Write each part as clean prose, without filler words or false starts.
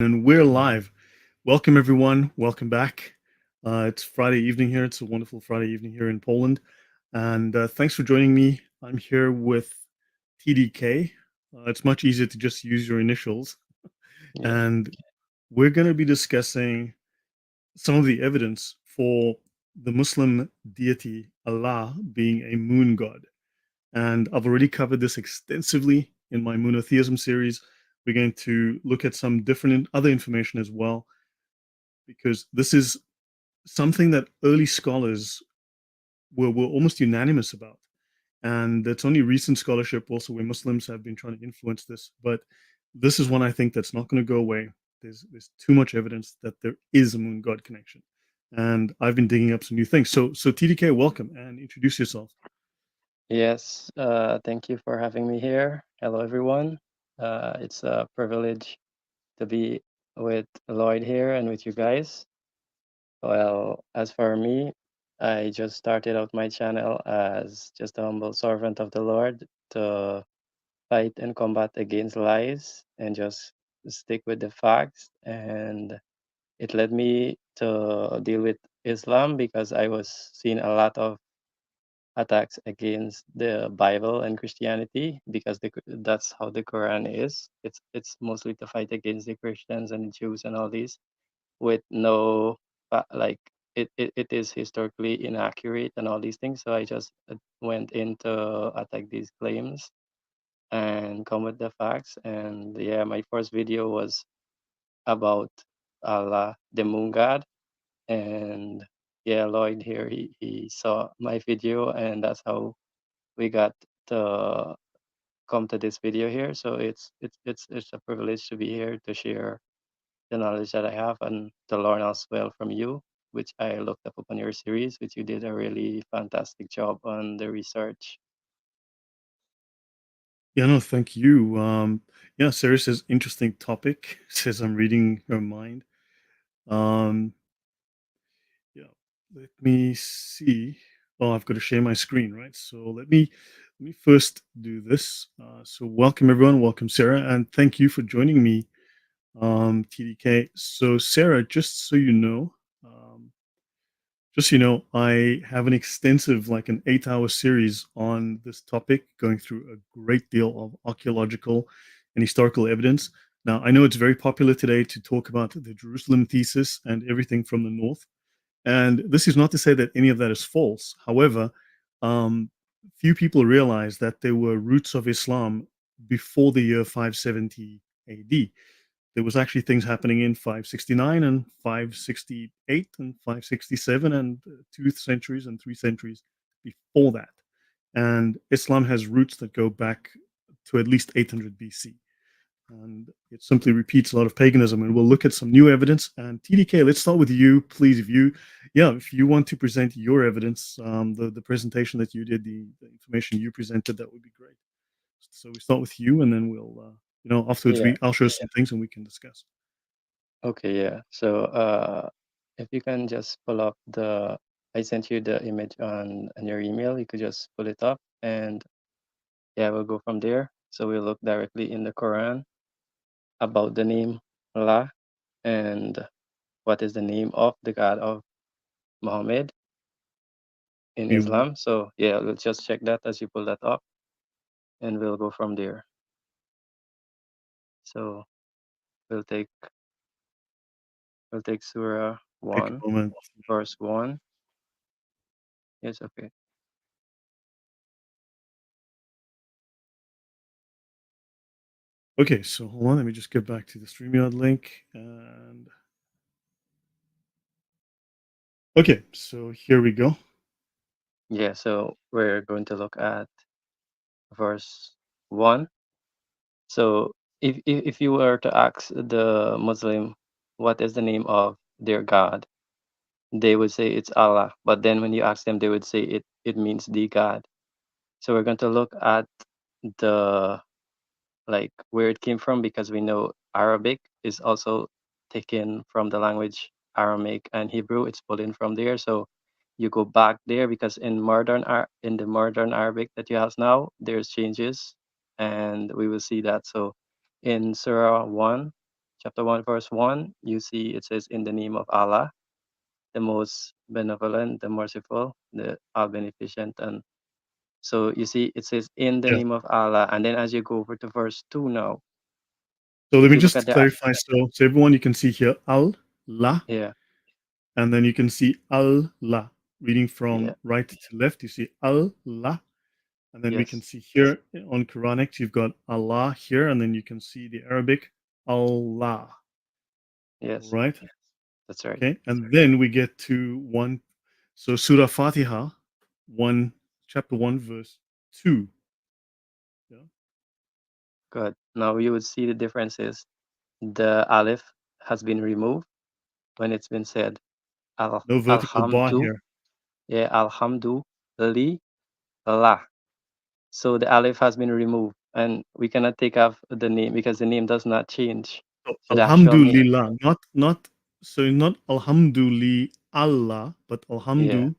And we're live. Welcome, everyone. Welcome back. It's Friday evening here. It's a wonderful Friday evening here in Poland. And thanks for joining me. I'm here with TDK. It's much easier to just use your initials. Yeah. And we're going to be discussing some of the evidence for the Muslim deity Allah being a moon god. And I've already covered this extensively in my Moonotheism series. We're going to look at some different other information as well, because this is something that early scholars were almost unanimous about. And it's only recent scholarship also where Muslims have been trying to influence this. But this is one I think that's not going to go away. There's too much evidence that there is a moon god connection. And I've been digging up some new things. So TDK, welcome and introduce yourself. Yes. Thank you for having me here. Hello, everyone. It's a privilege to be with Lloyd here and with you guys. Well, as for me, I just started out my channel as just a humble servant of the Lord to fight and combat against lies and just stick with the facts. And it led me to deal with Islam because I was seeing a lot of attacks against the Bible and Christianity because that's how the Quran is. It's mostly to fight against the Christians and the Jews and all these with no like it is historically inaccurate and all these things. So I just went in to attack these claims and come with the facts. And yeah, my first video was about Allah, the moon god, and yeah, Lloyd here he saw my video and that's how we got to come to this video here. So it's a privilege to be here to share the knowledge that I have and to learn as well from you, which I looked up upon your series, which you did a really fantastic job on the research. Yeah, no, thank you. Yeah, Sarah says interesting topic. Says I'm reading her mind. Um, Yeah, let me see. Oh, I've got to share my screen, right? So let me first do this. So welcome everyone, welcome Sarah, and thank you for joining me, TDK. So Sarah, um, just so you know, I have an extensive, like an 8-hour series on this topic, going through a great deal of archaeological and historical evidence. Now, I know it's very popular today to talk about the Jerusalem thesis and everything from the north. And this is not to say that any of that is false. However, um, few people realize that there were roots of Islam before the year 570 AD. There was actually things happening in 569 and 568 and 567 and 2 centuries and 3 centuries before that. And Islam has roots that go back to at least 800 BC, and it simply repeats a lot of paganism. And we'll look at some new evidence. And TDK, let's start with you, please. If you want to present your evidence, the presentation that you did, the information you presented, that would be great. So we start with you, and then afterwards Yeah. I'll show some things and we can discuss. Okay. Yeah. So if you can just pull up I sent you the image on your email. You could just pull it up and yeah, we'll go from there. So we'll look directly in the Quran about the name Allah and what is the name of the God of Muhammad in You Islam. So yeah, let's just check that as you pull that up and we'll go from there. So we'll take Surah take a 1, moment. verse 1. Yes, okay. Okay, so hold on. Let me just get back to the StreamYard link. And okay, so here we go. Yeah, so we're going to look at verse 1. So if you were to ask the Muslim what is the name of their God, they would say it's Allah. But then when you ask them, they would say it means the God. So we're going to look at the like where it came from because we know Arabic is also taken from the language Aramaic and Hebrew. It's pulled in from there. So you go back there because in the modern Arabic that you have now, there's changes, and we will see that. So in Surah 1, chapter 1, verse 1, you see it says, in the name of Allah, the most benevolent, the merciful, the all beneficent. And so you see it says, in the Yes. name of Allah. And then as you go over to verse 2 now, So let if me you look at just the, clarify. So everyone, you can see here Allah, yeah, and then you can see Allah. Reading yeah, from right to left, you see Allah, and then we can yes, see here on Quranic, you've got Allah here, and then you can see the Arabic Allah. All yes, right. that's right. Okay, and then we get to one. So Surah Fatiha, chapter 1, verse 2. Yeah. Good. Now you would see the differences. The Aleph has been removed when it's been said, No vertical bar Alhamdu, here. yeah, Alhamdu, Li, La. So the Aleph has been removed, and we cannot take off the name because the name does not change. So So the actual name, Alhamdulillah, not so not Alhamdulillah Allah, but yeah, Alhamdulillah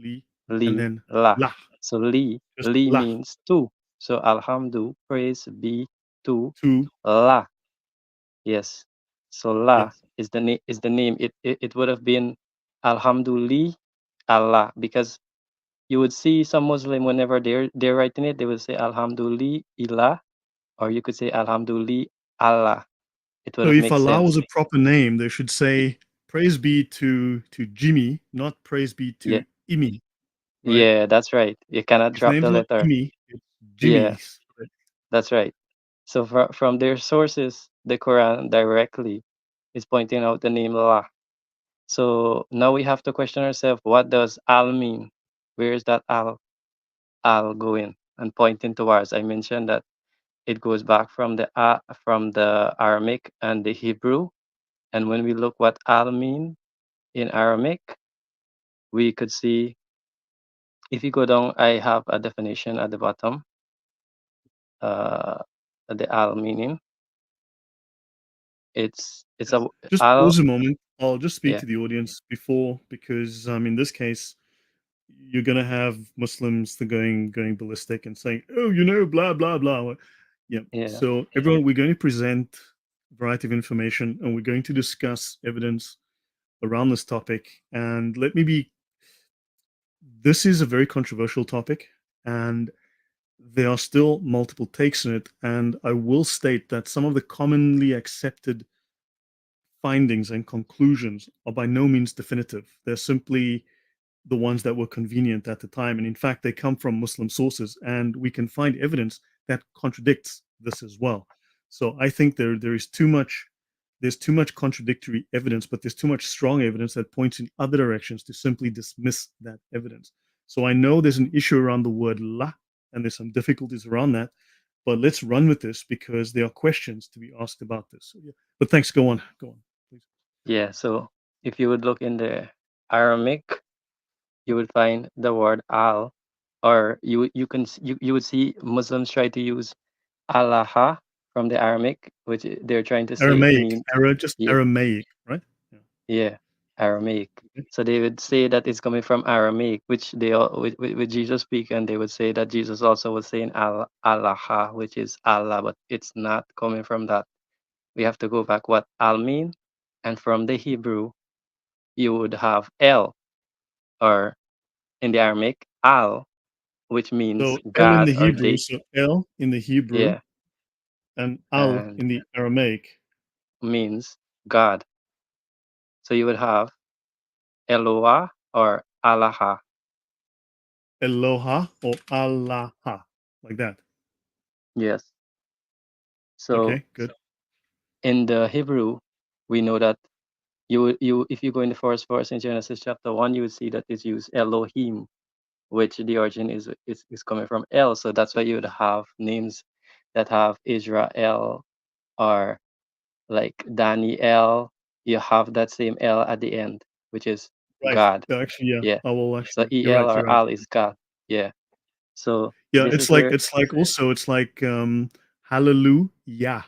and Li, then La. lah, So just Li lah, means two. So Alhamdu, praise be to two. La. Yes. So La Yes. is the name. Is the name. It would have been Alhamdulillah Allah, because you would see some Muslim whenever they're writing it, they will say Alhamdulillah Ilah, or you could say Alhamdulillah Allah. It would So have if made Allah was sense. a proper name, they should say praise be to Jimmy, not praise be Yeah, to Imi, right? yeah, that's right. You cannot His drop name's the not letter. Imi, it's Yeah, Jimmy. that's right. So from their sources, the Quran directly is pointing out the name Allah. So now we have to question ourselves: what does Al mean? Where is that Al going and pointing towards? I mentioned that it goes back from the Aramaic and the Hebrew. And when we look what Al mean in Aramaic, we could see, if you go down, I have a definition at the bottom, uh, the Al meaning. It's Yes. a Just Al, pause a moment. I'll just speak yeah, to the audience before, because in this case, you're gonna have Muslims that going ballistic and saying, "Oh, blah blah blah." Yeah. yeah, So everyone, we're going to present a variety of information, and we're going to discuss evidence around this topic. And let me be. This is a very controversial topic, and there are still multiple takes on it. And I will state that some of the commonly accepted findings and conclusions are by no means definitive. They're simply the ones that were convenient at the time. And in fact, they come from Muslim sources, and we can find evidence that contradicts this as well. So I think there's too much contradictory evidence, but there's too much strong evidence that points in other directions to simply dismiss that evidence. So I know there's an issue around the word la, and there's some difficulties around that, but let's run with this because there are questions to be asked about this. So, yeah. But thanks. Go on, please. yeah. So if you would look in the Aramaic, you would find the word Al, or you would see Muslims try to use Allah from the Aramaic, which they're trying to say it Aramaic, mean, just yeah, Aramaic, right? Yeah. yeah, Aramaic. Okay. So they would say that it's coming from Aramaic, which with Jesus speak, and they would say that Jesus also was saying Allah, which is Allah, but it's not coming from that. We have to go back what Al mean, and from the Hebrew you would have El, or in the Aramaic Al, which means So El in God the or Hebrew, they, so El in the Hebrew yeah, and Al and in the Aramaic. means God. So you would have Eloah or Allah. Eloha or Allah, like that. Yes. So Okay, good. in the Hebrew, we know that you if you go in the first verse in Genesis chapter 1, you would see that it's used Elohim, which the origin is coming from El. So that's why you would have names that have Israel or like Daniel. You have that same El at the end, which is Right. God. Actually, yeah. Yeah. I will So actually. You're El right. or You're right. Al is God. Yeah. So Yeah, this it's is like where, it's like also it's like hallelujah to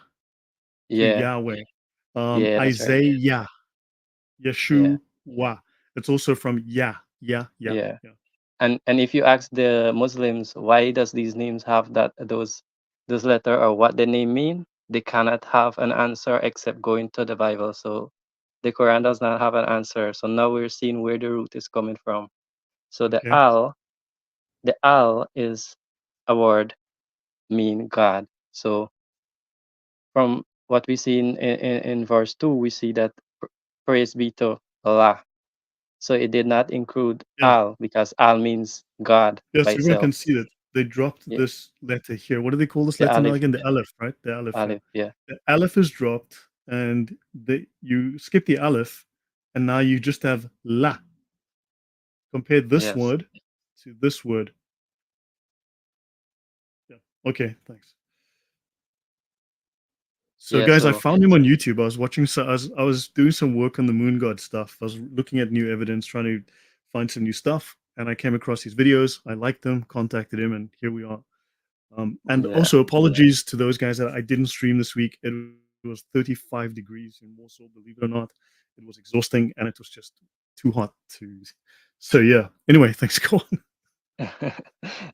yeah, Yahweh. yeah, that's right. Isaiah, Yeah, Yeshua. It's also from yeah. yeah. Yeah. And if you ask the Muslims why does these names have those letter or what the name mean, they cannot have an answer except going to the Bible. So the Quran does not have an answer. So now we're seeing where the root is coming from. So Okay. the al is a word mean God. So from what we see in verse 2, we see that praise be to Allah. So it did not include Yeah. al because al means God Yeah. by So everyone itself. can see that they dropped Yeah, this letter here. What do they call this the letter now aleph, again? The aleph, right? The aleph. Yeah. aleph, yeah, The aleph is dropped, and you skip the aleph, and now you just have la. Compare this yes, word to this word. Yeah. Okay. Thanks. So, yeah. guys, I So found him on YouTube. I was watching. So I was doing some work on the moon god stuff. I was looking at new evidence, trying to find some new stuff, and I came across his videos. I liked them, contacted him, and here we are. And yeah, also, apologies to those guys that I didn't stream this week. It was 35 degrees in Warsaw. Believe it or not, it was exhausting, and it was just too hot to. So yeah. Anyway, thanks, Colin. yeah,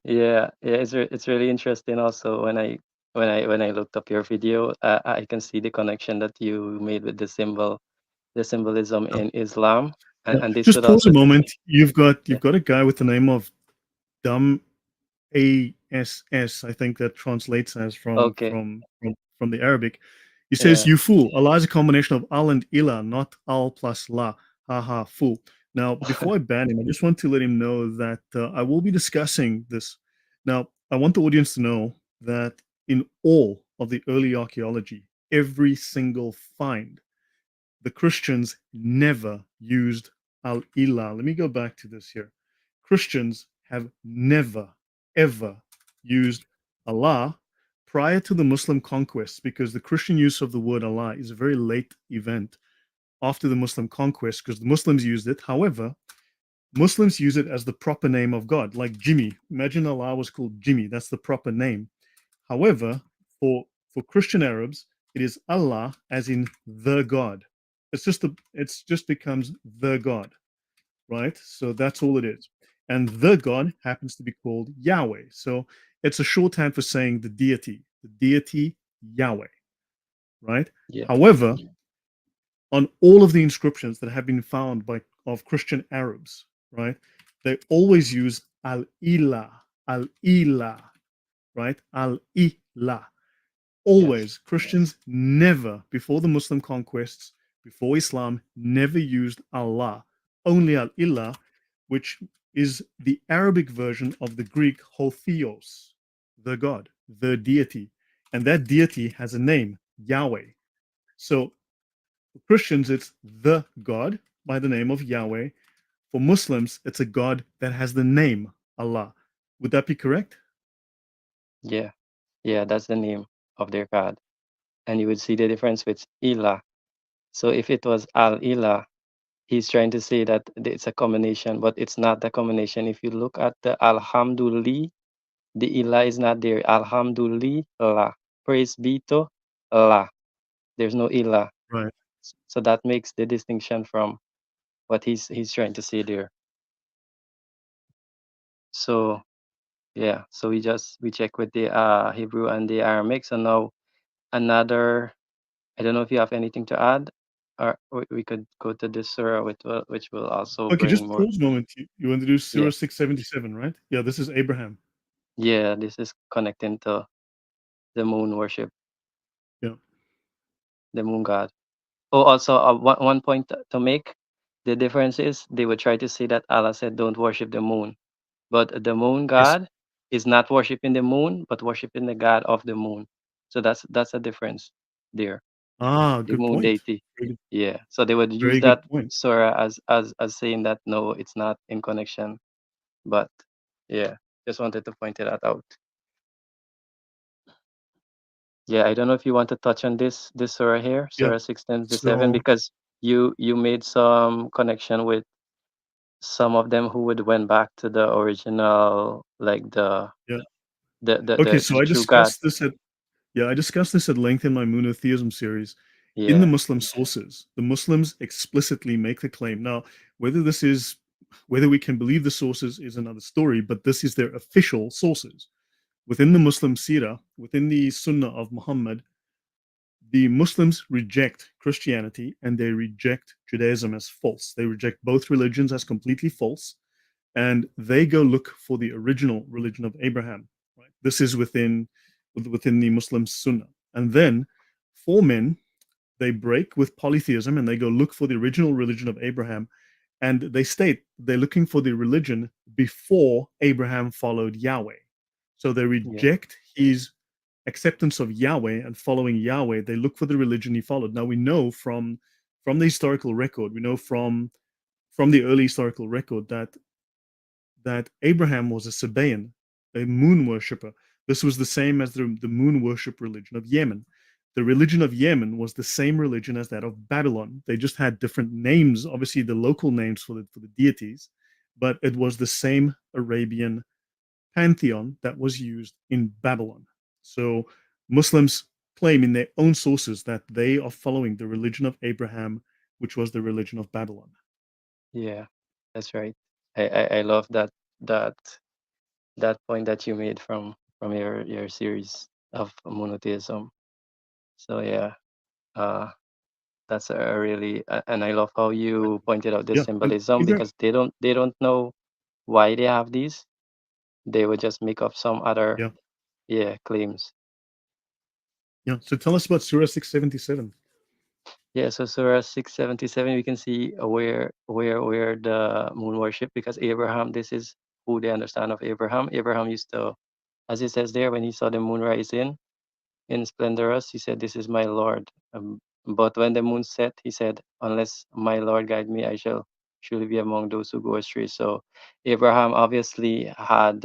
yeah. It's really interesting. Also, when I looked up your video, I can see the connection that you made with the symbolism in Islam, Yeah. and this Just would pause a also moment. You've got yeah. you've got a guy with the name of Dum ASS, I think that translates as from Okay, from the Arabic. He says, yeah, "You fool! Allah is a combination of al and ilah, not al plus la. Ha ha, fool." Now, before I ban him, I just want to let him know that I will be discussing this. Now, I want the audience to know that in all of the early archaeology, every single find, the Christians never used al ilah. Let me go back to this here. Christians have never, ever used Allah prior to the Muslim conquests, because the Christian use of the word Allah is a very late event after the Muslim conquest, because the Muslims used it. However, Muslims use it as the proper name of God, like Jimmy. Imagine Allah was called Jimmy. That's the proper name. However, for Christian Arabs, it is Allah as in the God. It's just becomes the God, right? So that's all it is. And the God happens to be called Yahweh. So it's a shorthand for saying the deity Yahweh, right? yeah, However, on all of the inscriptions that have been found by of Christian Arabs, right, they always use Al Ilah, right? Al Ilah. yes, Always. Christians never, before the Muslim conquests, before Islam, never used Allah, only Al Ilah, which is the Arabic version of the Greek Hotheos, the God, the deity. And that deity has a name, Yahweh. So for Christians, it's the God by the name of Yahweh. For Muslims, it's a God that has the name Allah. Would that be correct? yeah, yeah. That's the name of their God, and you would see the difference with Ilah. So if it was Al Ilah, he's trying to say that it's a combination, but it's not the combination. If you look at the Alhamdulillah, the Ilah is not there. Alhamdulillah, praise be to Allah. There's no Ilah. Right. So that makes the distinction from what he's trying to say there. So yeah, so we check with the Hebrew and the Aramaic. So now another, I don't know if you have anything to add, or we could go to this surah, which will also Okay, bring just more. pause a moment. You want to do Yeah, Surah 677, right? Yeah, this is Abraham. yeah, this is connecting to the moon worship, Yeah. the moon god. Oh, also one point to make, the difference is they would try to say that Allah said don't worship the moon, but the moon Yes. god is not worshiping the moon, but worshiping the god of the moon. So that's a difference there. Ah, The good moon point. deity. Very good, Yeah. So they would use very good that point. surah as saying that no, it's not in connection. But yeah, just wanted to point that out. Yeah, I don't know if you want to touch on this surah here, Yeah. surah 677, So, because you made some connection with some of them who would went back to the original, like yeah. the the Okay, the, so the true God. I discussed this at length in my Moonotheism series. In the Yeah, Muslim sources, the Muslims explicitly make the claim. Now, whether this is whether we can believe the sources is another story, but this is their official sources. Within the Muslim Sirah, within the Sunnah of Muhammad, the Muslims reject Christianity and they reject Judaism as false. They reject both religions as completely false, and they go look for the original religion of Abraham. Right? This is within the Muslim Sunnah, and then for men, they break with polytheism and they go look for the original religion of Abraham, and they state they're looking for the religion before Abraham followed Yahweh. So they Yeah. reject his acceptance of Yahweh and following Yahweh. They look for the religion he followed. Now we know from the historical record, we know from the early historical record that Abraham was a Sabaean, a moon worshipper. This was the same as the moon worship religion of Yemen. The religion of Yemen was the same religion as that of Babylon. They just had different names, obviously the local names for the deities, but it was the same Arabian pantheon that was used in Babylon. So Muslims claim in their own sources that they are following the religion of Abraham, which was the religion of Babylon. Yeah, that's right. I love that that point that you made from your series of monotheism. So yeah, uh, that's a really and I love how you pointed out the Yeah, and symbolism Abraham, because they don't know why they have these. They would just make up some other yeah, claims. yeah. So tell us about Surah 677. Yeah, so Surah 677 we can see where the moon worship because Abraham, this is who they understand of Abraham. Abraham used to, as it says there, when he saw the moon rising in splendorous, he said, "This is my Lord." But when the moon set, he said, "Unless my Lord guide me, I shall surely be among those who go astray." So Abraham obviously had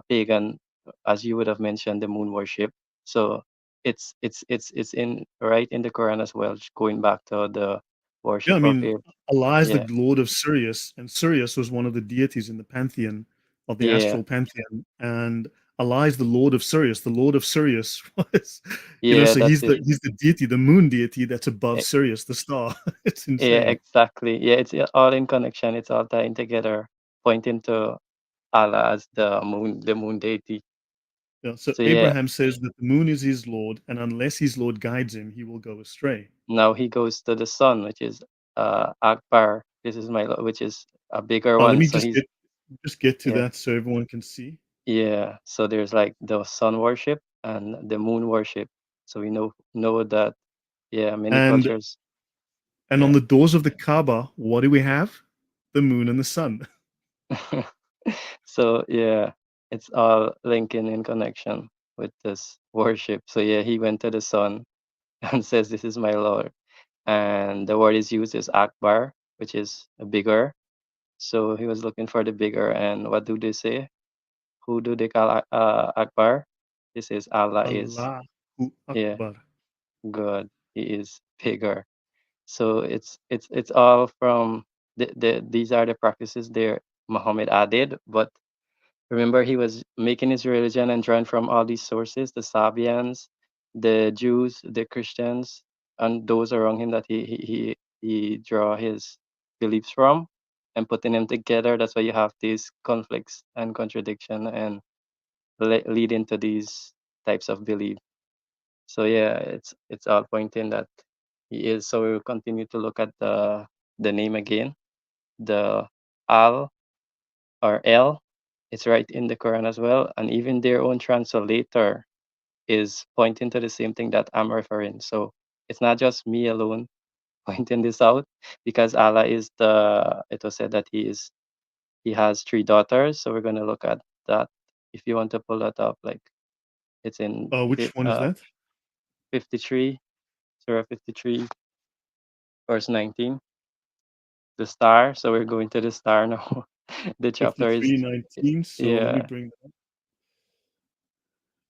pagan, as you would have mentioned, the moon worship. So it's in right in the Quran as well, going back to the Yeah, worship I of mean, Abraham. Allah is the Yeah, Lord of Sirius, and Sirius was one of the deities in the pantheon of the yeah, astral pantheon, and Allah is the Lord of Sirius. The Lord of Sirius was, yeah. so That's it. he's the deity, the moon deity that's above Eh, Sirius, the star. It's Yeah, insane. exactly. Yeah, it's all in connection. It's all tying together, pointing to Allah as the moon deity. Yeah, so So yeah, Abraham says that the moon is his Lord, and unless his Lord guides him, he will go astray. now he goes to the sun, which is Akbar. This is which is a bigger Let one. me So he's just get to yeah, that so everyone can see. yeah. So there's like the sun worship and the moon worship. So we know that yeah, many And cultures. on Yeah. the doors of the Kaaba, what do we have? The moon and the sun. So yeah, it's all linking in connection with this worship. So yeah, he went to the sun and says, "This is my Lord." And the word is used is Akbar, which is bigger. So he was looking for the bigger. And what do they say? Who do they call Akbar? This is Allah is, Allahu yeah, Akbar. good. He is bigger. So it's all from these are the practices there Muhammad added, but remember, he was making his religion and drawing from all these sources, the Sabians, the Jews, the Christians, and those around him that he draw his beliefs from and putting them together. That's why you have these conflicts and contradiction and lead into these types of belief. So yeah, it's all pointing that he is. So we'll continue to look at the name again, the Al or L. It's right in the Quran as well, and even their own translator is pointing to the same thing that I'm referring. So it's not just me alone pointing this out, because Allah is it was said that he has three daughters. So we're gonna look at that. If you want to pull that up, like it's in Which one is that? 53, Surah 53, verse 19, the star. So we're going to the star now. The chapter is 53:19. So let me yeah, bring that up.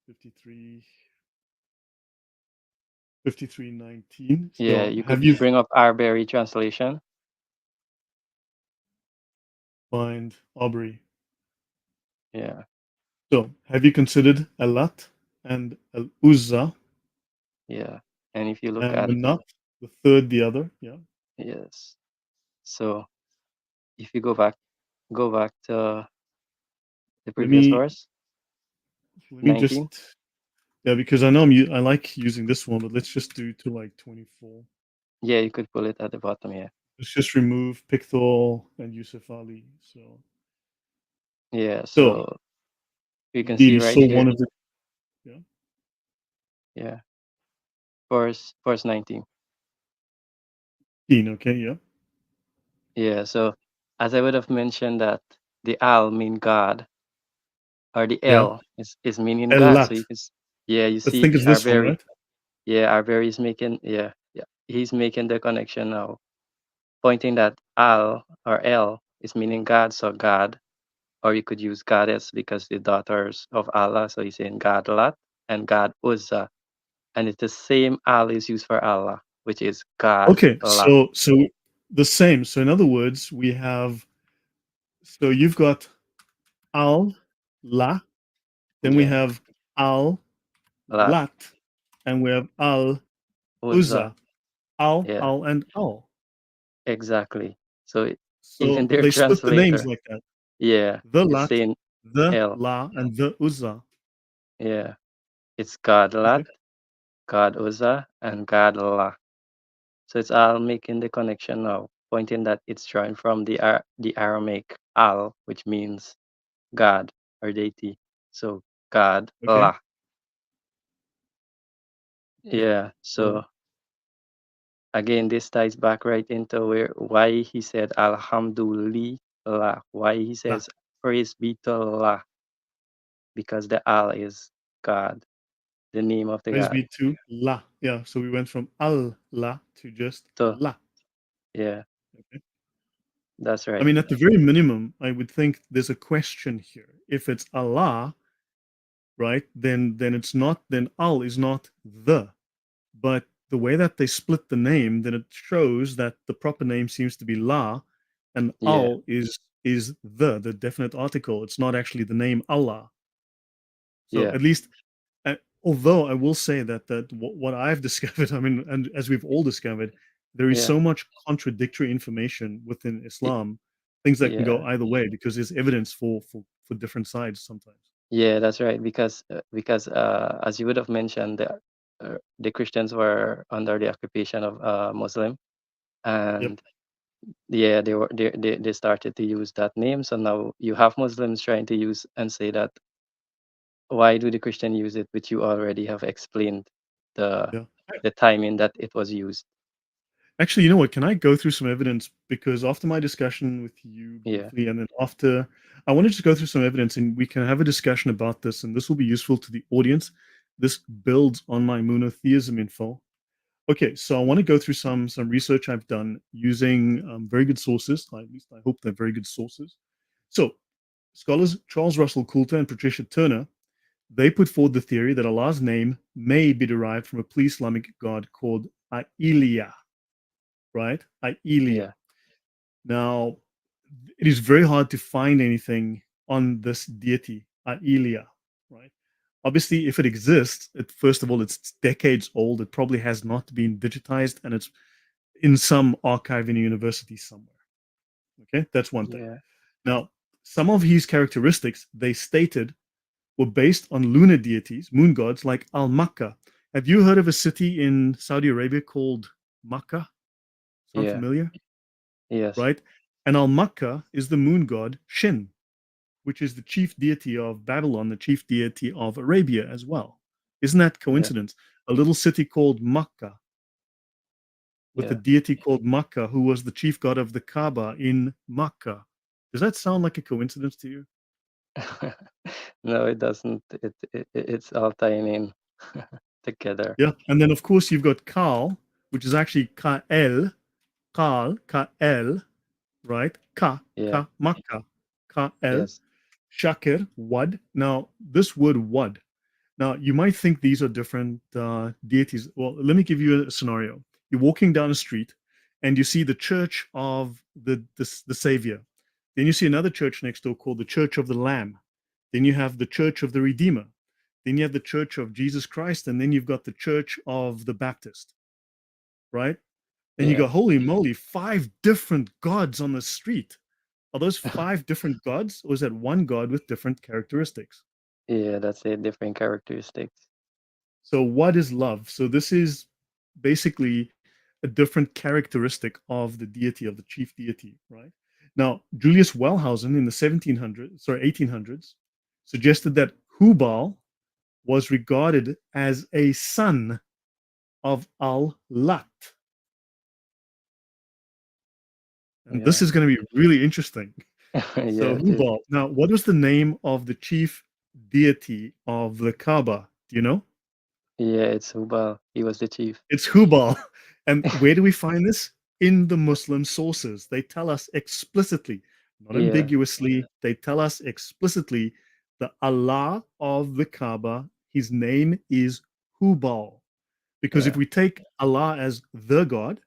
53, 53:19. yeah. So You have could you bring up Arbery translation. find Aubrey? Yeah, So have you considered Alat and Al Uzza yeah. And if you look and at Manat, the third, the other? Yeah. yes, so if you go back to the Let previous me verse, let me just 19. Yeah, because I know I like using this one, but let's just do to like 24. Yeah, you could pull it at the bottom. Yeah. Let's just remove Pictol and Yusuf Ali. Yeah. So So you can indeed, see he right saw here. one of the, yeah, Yeah. Verse 19. okay, yeah, Yeah. So as I would have mentioned that the al mean God, or the yeah. L is meaning God. So Elat. you can yeah, you I think see it's our this one, very right? yeah, our very is making yeah. He's making the connection now, pointing that al or L is meaning God, so God, or you could use goddess because the daughters of Allah. So he's saying God Lat and God Uzza, and it's the same al is used for Allah, which is God Okay, La. so the same. So in other words, we have, so you've got Al La, then we Yeah, have Al Lat Lat, and we have Al Uzza. Uzza. Al, Yeah, Al, and Al. exactly. So So even their they split the names translator, like that. yeah, The is Lat, saying the L. La, and the Uzza. Yeah, it's God Lat, Okay. God Uzza, and God La. So it's all making the connection now, pointing that it's drawn from the Aramaic al, which means God or deity. So God Okay. La. Yeah. Yeah. So So again, this ties back right into why he said Alhamdulillah. Why he La. says praise be to Allah, because the Al is God, the name of the Praise God. be to La. Yeah. So we went from Al La to just So La. yeah, Okay. that's I right. mean, at the very minimum, I would think there's a question here. If it's Allah, right, then it's not, then Al is not the. But the way that they split the name, then it shows that the proper name seems to be La, and Yeah, Al is the definite article. It's not actually the name Allah. So yeah, at least, although I will say that what I've discovered, I mean, and as we've all discovered, there is yeah, so much contradictory information within y- Islam, things that can go yeah, either way because there's evidence for different sides sometimes. yeah. That's right. Because as you would have mentioned, the Christians were under the occupation of Muslim, Yep. and yeah, they started to use that name. So now you have Muslims trying to use and say that why do the Christian use it, which you already have explained the Yeah. the timing that it was used. Actually, you know what? Can I go through some evidence? Because after my discussion with you Yeah, briefly, and then after, I wanted to go through some evidence and we can have a discussion about this, and this will be useful to the audience. This builds on my Moonotheism info. Okay, so I want to go through some research I've done using very good sources. At least I hope they're very good sources. So scholars Charles Russell Coulter and Patricia Turner, they put forward the theory that Allah's name may be derived from a pre-Islamic god called Aelia, right? Aelia. yeah, Now, it is very hard to find anything on this deity, Aelia, right? Obviously, if it exists, first of all, it's decades old. It probably has not been digitized, and it's in some archive in a university somewhere. Okay, that's one thing. yeah, Now, some of his characteristics they stated were based on lunar deities, moon gods like Al Makkah. Have you heard of a city in Saudi Arabia called Makkah? Sound yeah, familiar? yes, Right? And Al Makkah is the moon god Shin, which is the chief deity of Babylon, the chief deity of Arabia as well. Isn't that yeah, coincidence? A little city called Makkah with a yeah. deity called Makkah, who was the chief god of the Kaaba in Makkah. Does that sound like a coincidence to you? No, it doesn't. It's all tying in together. Yeah. And then, of course, you've got Kal, which is actually Ka'el, Ka'el, right? Yeah, Makkah, Ka'el, yes, Shakir, Wad. Now, this word Wad, now you might think these are different deities. Well, let me give you a scenario. You're walking down a street and you see the church of the Savior. Then you see another church next door called the Church of the Lamb. Then you have the Church of the Redeemer. Then you have the Church of Jesus Christ, and then you've got the Church of the Baptist, right? And you yeah, go, holy moly, 5 different gods on the street. Are those 5 different gods, or is that one god with different characteristics? yeah. That's it. Different characteristics. So what is love? So this is basically a different characteristic of the deity, of the chief deity, right? Now, Julius Wellhausen in the 1800s suggested that Hubal was regarded as a son of Al-Lat. And this Yeah. is going to be really interesting. So Yeah, it is. Hubal. Now, what was the name of the chief deity of the Kaaba? Do you know? Yeah, it's Hubal. He was the chief. It's Hubal. And where do we find this? In the Muslim sources. They tell us explicitly, not Yeah, ambiguously, they tell us explicitly the Allah of the Kaaba, his name is Hubal. Because if yeah, we take Allah as the God,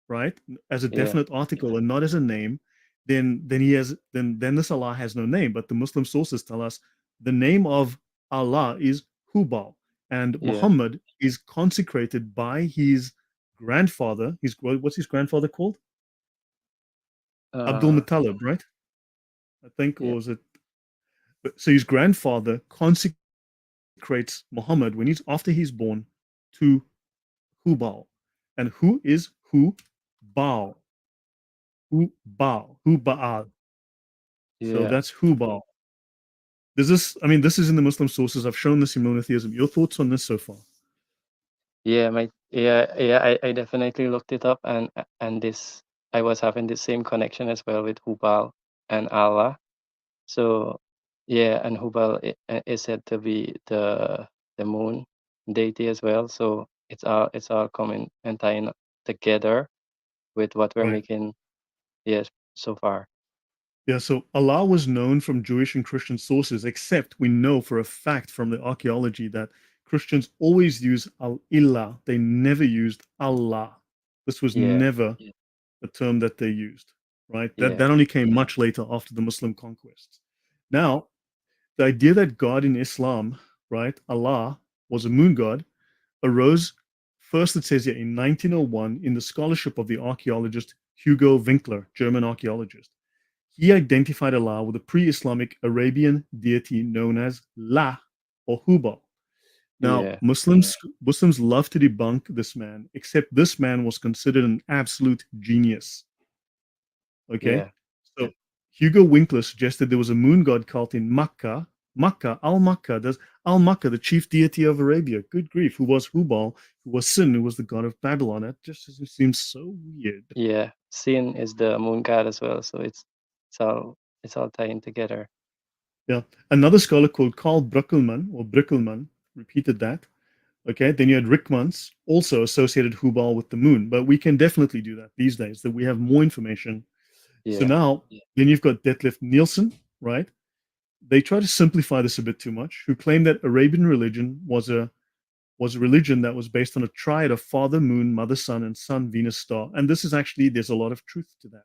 right, as a yeah, definite article and not as a name, then he has then this Allah has no name. But the Muslim sources tell us the name of Allah is Hubal, and yeah. Muhammad is consecrated by his grandfather. His what's his grandfather called? Abdul Uh, Muttalib, right? I think, yeah, or was it? So his grandfather consecrates Muhammad when he's after he's born to Hubal, and who is Hubal? Hubal. So yeah, that's Hubal. I mean, this is in the Muslim sources. I've shown this in Moonotheism. Your thoughts on this so far? yeah. Yeah. I definitely looked it up, and this I was having the same connection as well with Hubal and Allah. So yeah, and Hubal is said to be the moon deity as well. So it's all coming and tying together with what we're Right. making. Yes, so far. Yeah, so Allah was known from Jewish and Christian sources, except we know for a fact from the archaeology that Christians always use Al-Ilah. They never used Allah. This was Yeah, never a term that they used, right? That yeah, that only came much later after the Muslim conquests. Now, the idea that God in Islam, right, Allah, was a moon god arose first, it says here, in 1901 in the scholarship of the archaeologist Hugo Winkler, German archaeologist. He identified Allah with a pre-Islamic Arabian deity known as La or Hubal. Now, yeah, Muslims love to debunk this man, except this man was considered an absolute genius. Okay, yeah, so Hugo Winkler suggested there was a moon god cult in Makkah, there's Al-Makkah, the chief deity of Arabia. Good grief, who was Hubal, who was Sin, who was the god of Babylon. That just seems so weird. yeah. Sin is the moon god as well, so it's all tying together. Yeah. Another scholar called Karl Brückelmann repeated that. Okay. Then you had Rickmans also associated Hubal with the moon, but we can definitely do that these days that we have more information. So Yeah, now, then you've got Detlef Nielsen, right? They try to simplify this a bit too much, who claim that Arabian religion was a religion that was based on a triad of Father Moon, Mother Sun, and Sun Venus Star. And this is actually there's a lot of truth to that.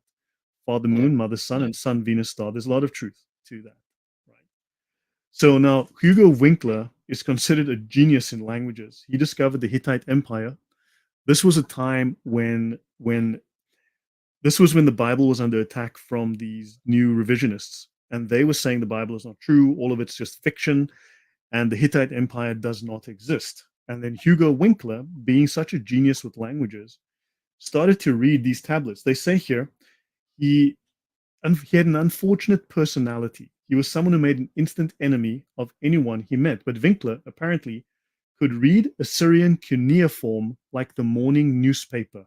Father yeah, Moon, Mother Sun, and Sun Venus Star. There's a lot of truth to that. Right. So now Hugo Winkler is considered a genius in languages. He discovered the Hittite Empire. This was a time when this was when the Bible was under attack from these new revisionists. And they were saying the Bible is not true, all of it's just fiction, and the Hittite Empire does not exist. And then Hugo Winkler, being such a genius with languages, started to read these tablets. They say here he he had an unfortunate personality. He was someone who made an instant enemy of anyone he met. But Winkler apparently could read Assyrian cuneiform like the morning newspaper.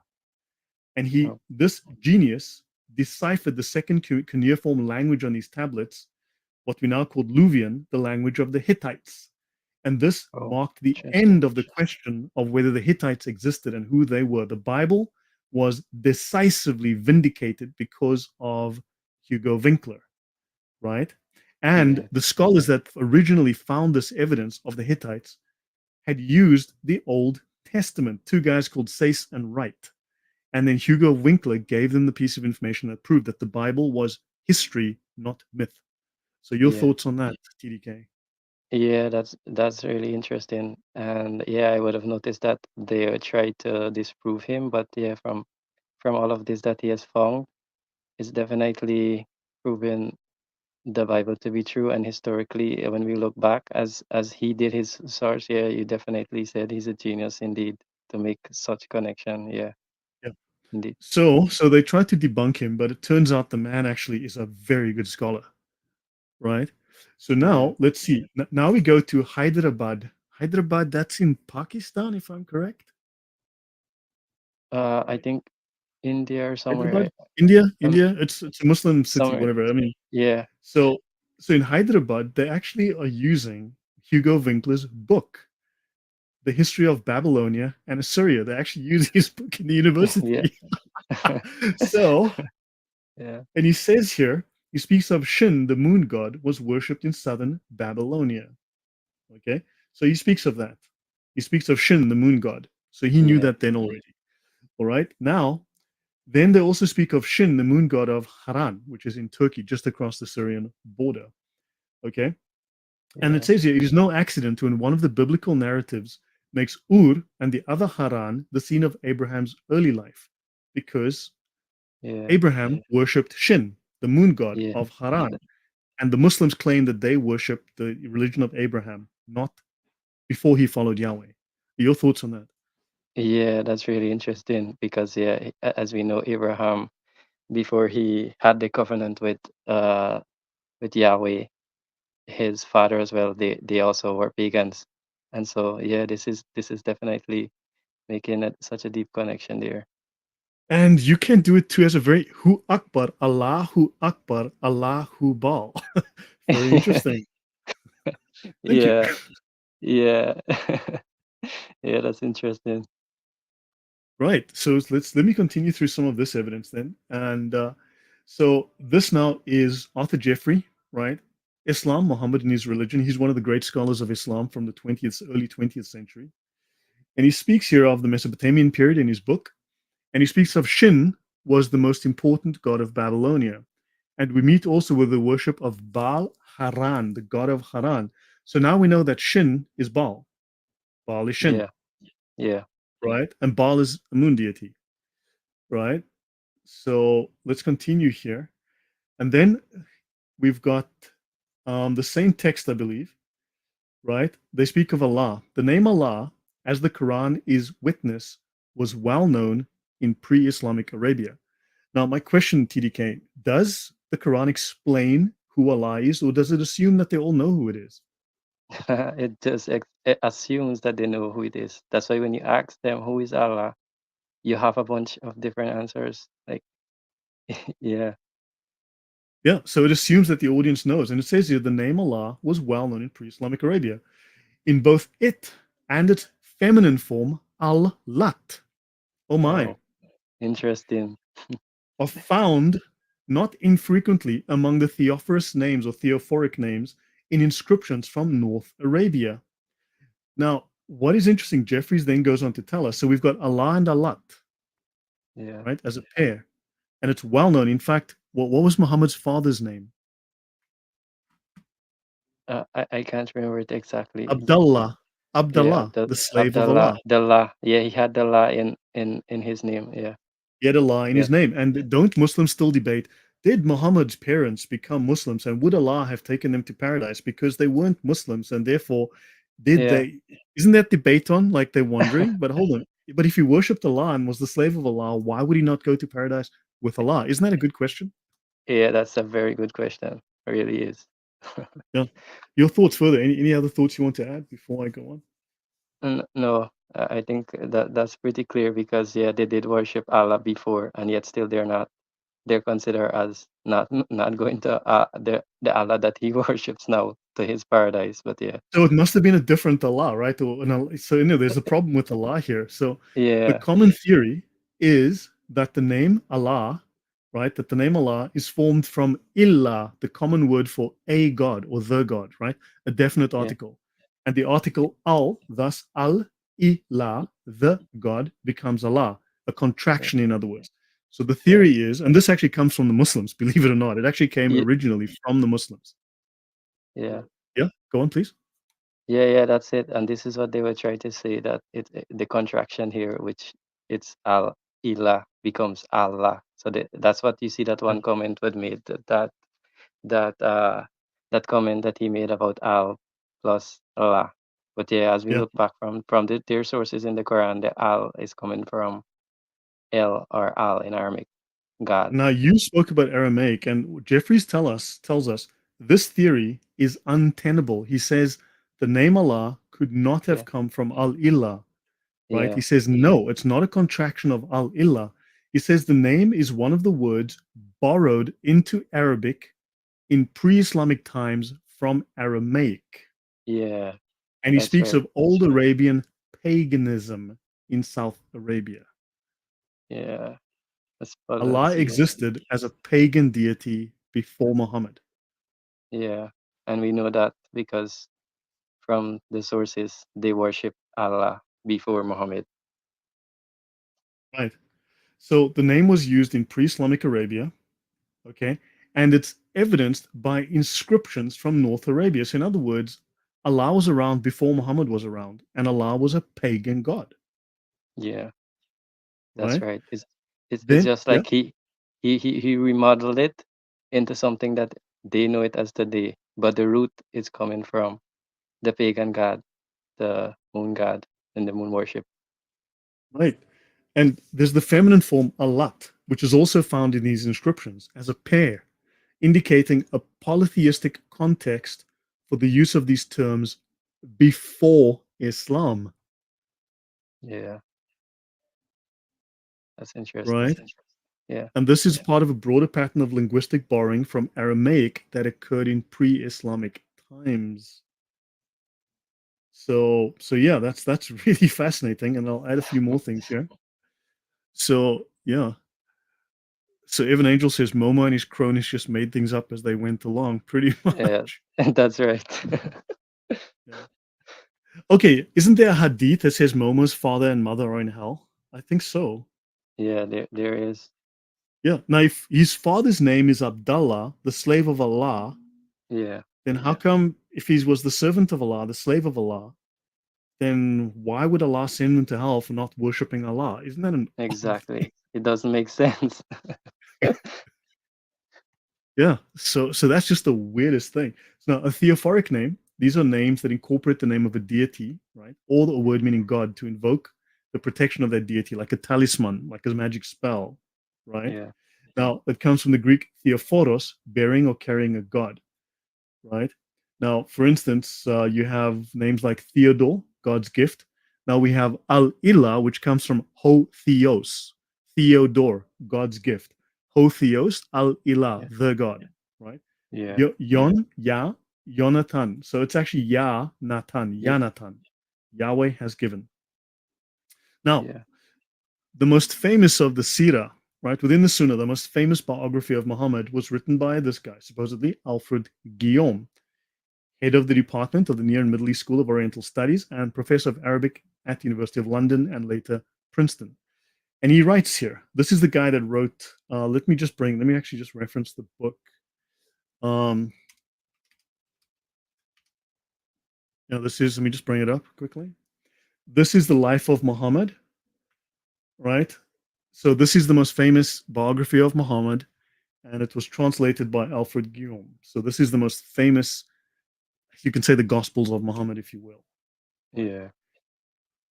And oh, this genius deciphered the second cuneiform language on these tablets, what we now call Luvian, the language of the Hittites. And this oh, marked the interesting. end of the question of whether the Hittites existed and who they were. The Bible was decisively vindicated because of Hugo Winkler, right? And Yeah, the scholars that originally found this evidence of the Hittites had used the Old Testament, two guys called Sayce and Wright. And then Hugo Winkler gave them the piece of information that proved that the Bible was history, not myth. So your yeah, thoughts on that, TDK? yeah. That's really interesting. And yeah, I would have noticed that they tried to disprove him, but yeah, from all of this that he has found, it's definitely proven the Bible to be true, and historically, when we look back, as he did his source, yeah, you definitely said he's a genius indeed to make such connection. Yeah, Yeah. indeed. So they tried to debunk him, but it turns out the man actually is a very good scholar, right? So Yeah. now let's see. Now we go to Hyderabad. Hyderabad, that's in Pakistan, if I'm correct, I right? think India or Hyderabad, somewhere. India, Um, India. It's a Muslim city, somewhere. whatever. I mean, Yeah. so so in Hyderabad, they actually are using Hugo Winkler's book, The History of Babylonia and Assyria. They actually use his book in the Yeah. university. So, Yeah. and he says here, he speaks of Shin, the moon god, was worshipped in southern Babylonia. Okay, so he speaks of that. He speaks of Shin, the moon god. So he knew Yeah. that then already. All right, now, then they also speak of Shin, the moon god of Haran, which is in Turkey, just across the Syrian border. Okay, and it Yeah. says here, it is no accident when one of the biblical narratives makes Ur and the other Haran the scene of Abraham's early life, because Yeah. Abraham worshipped Shin, the moon god Yeah. of Haran, Th- and the Muslims claim that they worship the religion of Abraham, not before he followed Yahweh. Your thoughts on that? Yeah, that's really interesting because yeah, as we know, Abraham before he had the covenant with Yahweh, his father as well, they also were pagans. And so yeah, this is definitely making it such a deep connection there. And you can do it too as a very Hu Akbar, Allahu Akbar, Allahu Bal. Very interesting. Thank you. Yeah, yeah. Yeah, that's interesting. Right. So let me continue through some of this evidence then. And so this now is Arthur Jeffrey, right? Islam, Muhammad and his religion. He's one of the great scholars of Islam from the 20th, early 20th century. And he speaks here of the Mesopotamian period in his book. And he speaks of Shin was the most important god of Babylonia. And we meet also with the worship of Baal Haran, the god of Haran. So now we know that Shin is Baal. Baal is Shin, Yeah, yeah. right? And Baal is a moon deity, right? So let's continue here. And then we've got the same text, I believe, right? They speak of Allah. The name Allah, as the Quran is witness, was well known in pre Islamic Arabia. Now, my question, TDK, does the Quran explain who Allah is, or does it assume that they all know who it is? It just it assumes that they know who it is. That's why when you ask them who is Allah, you have a bunch of different answers. Like, yeah, Yeah, so it assumes that the audience knows. And it says here the name Allah was well known in pre Islamic Arabia in both it and its feminine form, Al Lat. Oh my, wow, interesting. are found not infrequently among the theophorus names or theophoric names in inscriptions from North Arabia. Now, what is interesting, Jeffries then goes on to tell us so we've got Allah and Alat, Yeah, right, as a pair, and it's well known. In fact, what was Muhammad's father's name? I can't remember it exactly. Abdullah. Yeah, Abdullah, the slave of Abdallah, Allah. the La. Yeah, he had the La in his name. Yeah, He had Allah in yeah, his name. And don't Muslims still debate, did Muhammad's parents become Muslims and would Allah have taken them to paradise because they weren't Muslims and therefore did yeah, they? Isn't that debate on? Like they're wondering, but hold on. But if he worshipped Allah and was the slave of Allah, why would he not go to paradise with Allah? Isn't that a good question? yeah. That's a very good question. It really is. Yeah. Your thoughts further. Any other thoughts you want to add before I go on? No, I think that's pretty clear because yeah, they did worship Allah before, and yet still they're considered as not going to the Allah that he worships now to his paradise. But yeah, So it must have been a different Allah, right? So there's a problem with Allah here. So the yeah, common theory is that the name Allah, right? That the name Allah is formed from illah, the common word for a God or the God, right? A definite yeah, article. And the article al, thus al ilah, the God, becomes Allah, a yeah, contraction, in other words. So the yeah, theory is, and this actually comes from the Muslims, believe it or not, it actually came yeah, originally from the Muslims. yeah. Yeah, go on, please. Yeah, yeah, that's it. And this is what they were trying to say that the contraction here, which it's Al Ilah becomes Allah. So that's what you see that one comment was made that that that comment that he made about al plus Allah. But yeah, as we Yeah. look back from their sources in the Quran, the al is coming from el or al in Arabic, God. Now you spoke about Aramaic, and Jeffries tells us this theory is untenable. He says the name Allah could not have Yeah, come from Al-Ilah, right? He yeah, says no, it's not a contraction of Al-Ilah. He says the name is one of the words borrowed into Arabic in pre-Islamic times from Aramaic. yeah. And he That's speaks right. of old Arabian paganism in South Arabia. Yeah, that's spot on. Allah existed as a pagan deity before Muhammad. Yeah, and we know that because from the sources they worship Allah before Muhammad. Right. So the name was used in pre-Islamic Arabia, okay, and it's evidenced by inscriptions from North Arabia. So in other words, Allah was around before Muhammad was around, and Allah was a pagan god, Yeah, that's right? right. It's Then, just yeah, like he remodeled it into something that they know it as today, but the root is coming from the pagan god, the moon god, and the moon worship. right. And there's the feminine form Alat, which is also found in these inscriptions as a pair, indicating a polytheistic context for the use of these terms before Islam, Yeah, that's interesting. right? Yeah, And this is part of a broader pattern of linguistic borrowing from Aramaic that occurred in pre-Islamic times. So yeah, that's really fascinating, and I'll add a few more things here. So yeah, so Evan Angel says Momo and his cronies just made things up as they went along, pretty yeah, much. that's right. Yeah. Okay, isn't there a hadith that says Momo's father and mother are in hell? I think so. Yeah, there is. Yeah. Now, if his father's name is Abdullah, the slave of Allah, Yeah, then how come if he was the servant of Allah, the slave of Allah, then why would Allah send him to hell for not worshiping Allah? Isn't that an odd thing? exactly. It doesn't make sense. Yeah. So that's just the weirdest thing. So now a theophoric name, these are names that incorporate the name of a deity, right? Or a word meaning God to invoke the protection of that deity, like a talisman, like a magic spell, right? Yeah, Now it comes from the Greek theophoros, bearing or carrying a god, right? Now, for instance, you have names like Theodore, God's gift. Now we have Al Ilah, which comes from Ho Theos, Theodore, God's gift. Ho Theos, Al Ilah, yeah, the God, right? yeah, Yon, Yah, Yonatan. So it's actually Yah, Natan, yeah, Yanatan. Yahweh has given. Now, yeah, the most famous of the Sirah, right, within the Sunnah, the most famous biography of Muhammad was written by this guy, supposedly Alfred Guillaume, head of the Department of the Near and Middle East School of Oriental Studies and professor of Arabic at the University of London and later Princeton. And he writes here, this is the guy that wrote, let me actually just reference the book. Um, let me just bring it up quickly. This is the life of Muhammad, right? So this is the most famous biography of Muhammad, and it was translated by Alfred Guillaume. So this is the most famous, you can say the Gospels of Muhammad, if you will, right? yeah,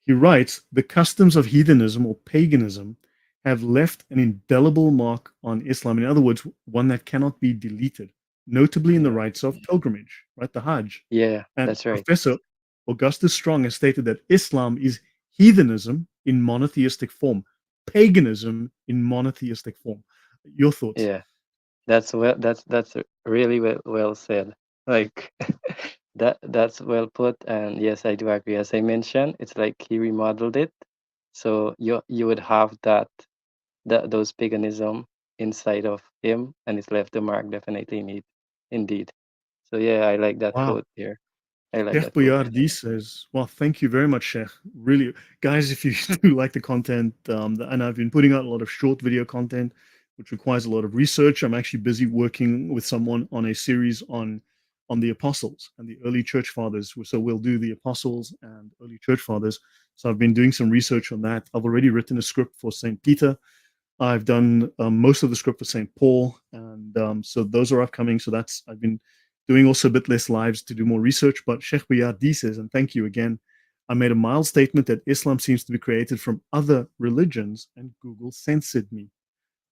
He writes, the customs of heathenism or paganism have left an indelible mark on Islam. In other words, one that cannot be deleted, notably in the yeah, rites of pilgrimage, right? The Hajj. yeah. And That's right. Professor Augustus Strong has stated that Islam is heathenism in monotheistic form, paganism in monotheistic form. Your thoughts? Yeah, that's really well said. Like that's well put. And yes, I do agree. As I mentioned, it's like he remodeled it, so you would have those paganism inside of him, and it's left a mark definitely indeed. So yeah, I like that Wow. quote here. I like Sheikh that quote. Boyardi says, well, thank you very much, Sheikh. Really, guys, if you do like the content, and I've been putting out a lot of short video content, which requires a lot of research. I'm actually busy working with someone on a series on the apostles and the early church fathers. So we'll do the apostles and early church fathers. So I've been doing some research on that. I've already written a script for St. Peter. I've done most of the script for St. Paul, and and so those are upcoming. So that's I've been doing also a bit less lives to do more research. But Sheikh Biyadi says, and thank you again, I made a mild statement that Islam seems to be created from other religions, and Google censored me.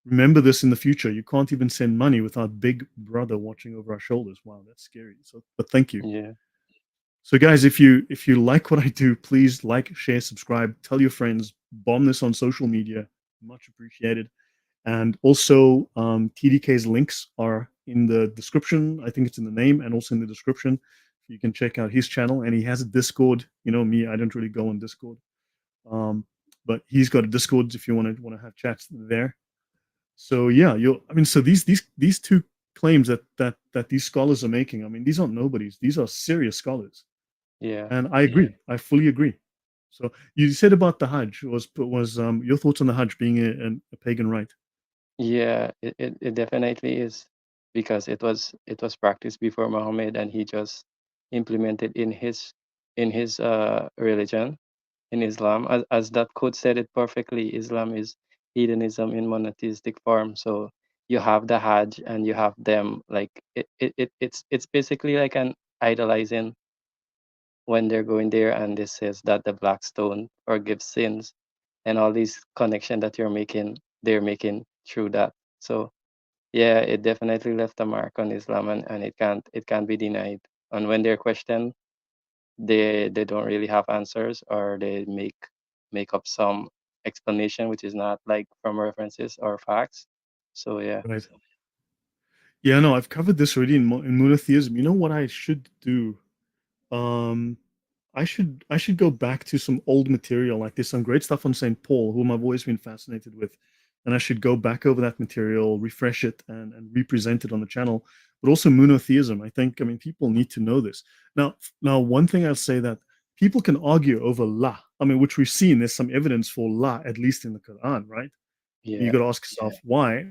Remember this in the future. You can't even send money without Big Brother watching over our shoulders. Wow, that's scary. So, but thank you. Yeah. So, guys, if you like what I do, please like, share, subscribe, tell your friends, bomb this on social media. Much appreciated. And also, TDK's links are in the description. I think it's in the name and also in the description. You can check out his channel, and he has a Discord. You know me, I don't really go on Discord, um, but he's got a Discord if you want to have chats there. So yeah, I mean, so these two claims that these scholars are making. I mean, these aren't nobodies. These are serious scholars, Yeah. and I agree. I fully agree. So you said about the Hajj was your thoughts on the Hajj being a pagan rite? Yeah, it definitely is, because it was practiced before Muhammad, and he just implemented in his religion, in Islam. As that quote said it perfectly, Islam is hedonism in monotheistic form. So you have the Hajj, and you have them, like it's basically like an idolizing when they're going there, and this says that the black stone forgives sins, and all these connection that they're making through that. So yeah, it definitely left a mark on Islam, and it can't be denied. And when they're questioned, they don't really have answers, or they make up some explanation which is not like from references or facts. So yeah. Right. Yeah, no, I've covered this already in monotheism. You know what I should do? Um, I should go back to some old material. Like there's some great stuff on St. Paul, whom I've always been fascinated with, and I should go back over that material, refresh it, and represent it on the channel. But also monotheism. I mean people need to know this. Now one thing I'll say that people can argue over La. I mean, which we've seen. There's some evidence for La, at least in the Quran, right? You Yeah. got to ask yourself why.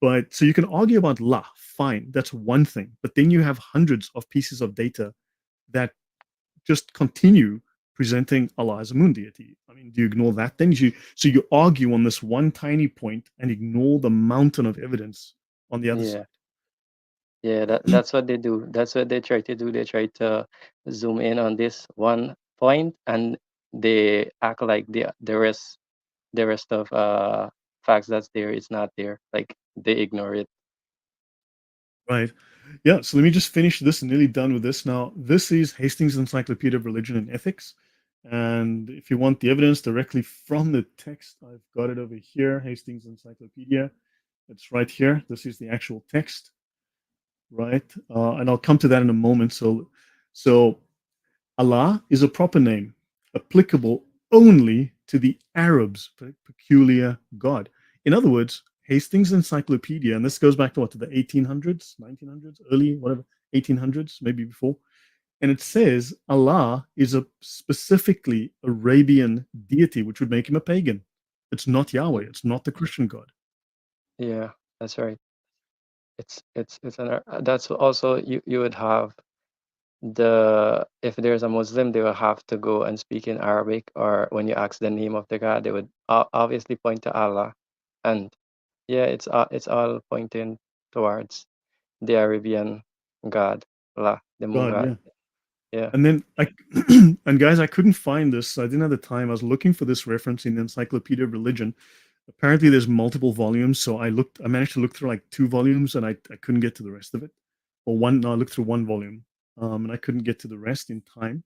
But so you can argue about La, fine, that's one thing. But then you have hundreds of pieces of data that just continue presenting Allah as a moon deity. I mean, do you ignore that then? So you argue on this one tiny point and ignore the mountain of evidence on the other Yeah. side. Yeah, that's what they do. That's what they try to do. They try to zoom in on this one point, and they act like the rest of facts that's there is not there. Like they ignore it. Right. Yeah, so let me just finish this and nearly done with this. Now, this is Hastings' Encyclopedia of Religion and Ethics. And if you want the evidence directly from the text, I've got it over here, Hastings' Encyclopedia. It's right here. This is the actual text, right? And I'll come to that in a moment. So Allah is a proper name applicable only to the Arabs' peculiar God. In other words, Hastings' Encyclopedia, and this goes back to what, to the 1800s, 1900s, early, whatever, 1800s, maybe before. And it says Allah is a specifically Arabian deity, which would make him a pagan. It's not Yahweh. Yeah, It's not the Christian God. yeah, that's right. That's also, you would have if there's a Muslim, they will have to go and speak in Arabic, or when you ask the name of the God, they would obviously point to Allah, and yeah, it's all pointing towards the Arabian God, Allah, the moon God, God. yeah. Yeah, And then and guys, I couldn't find this. I didn't have the time. I was looking for this reference in the Encyclopedia of Religion. Apparently, there's multiple volumes, so I managed to look through like two volumes, and I couldn't get to the rest of it. Or one, no, I looked through one volume, and I couldn't get to the rest in time.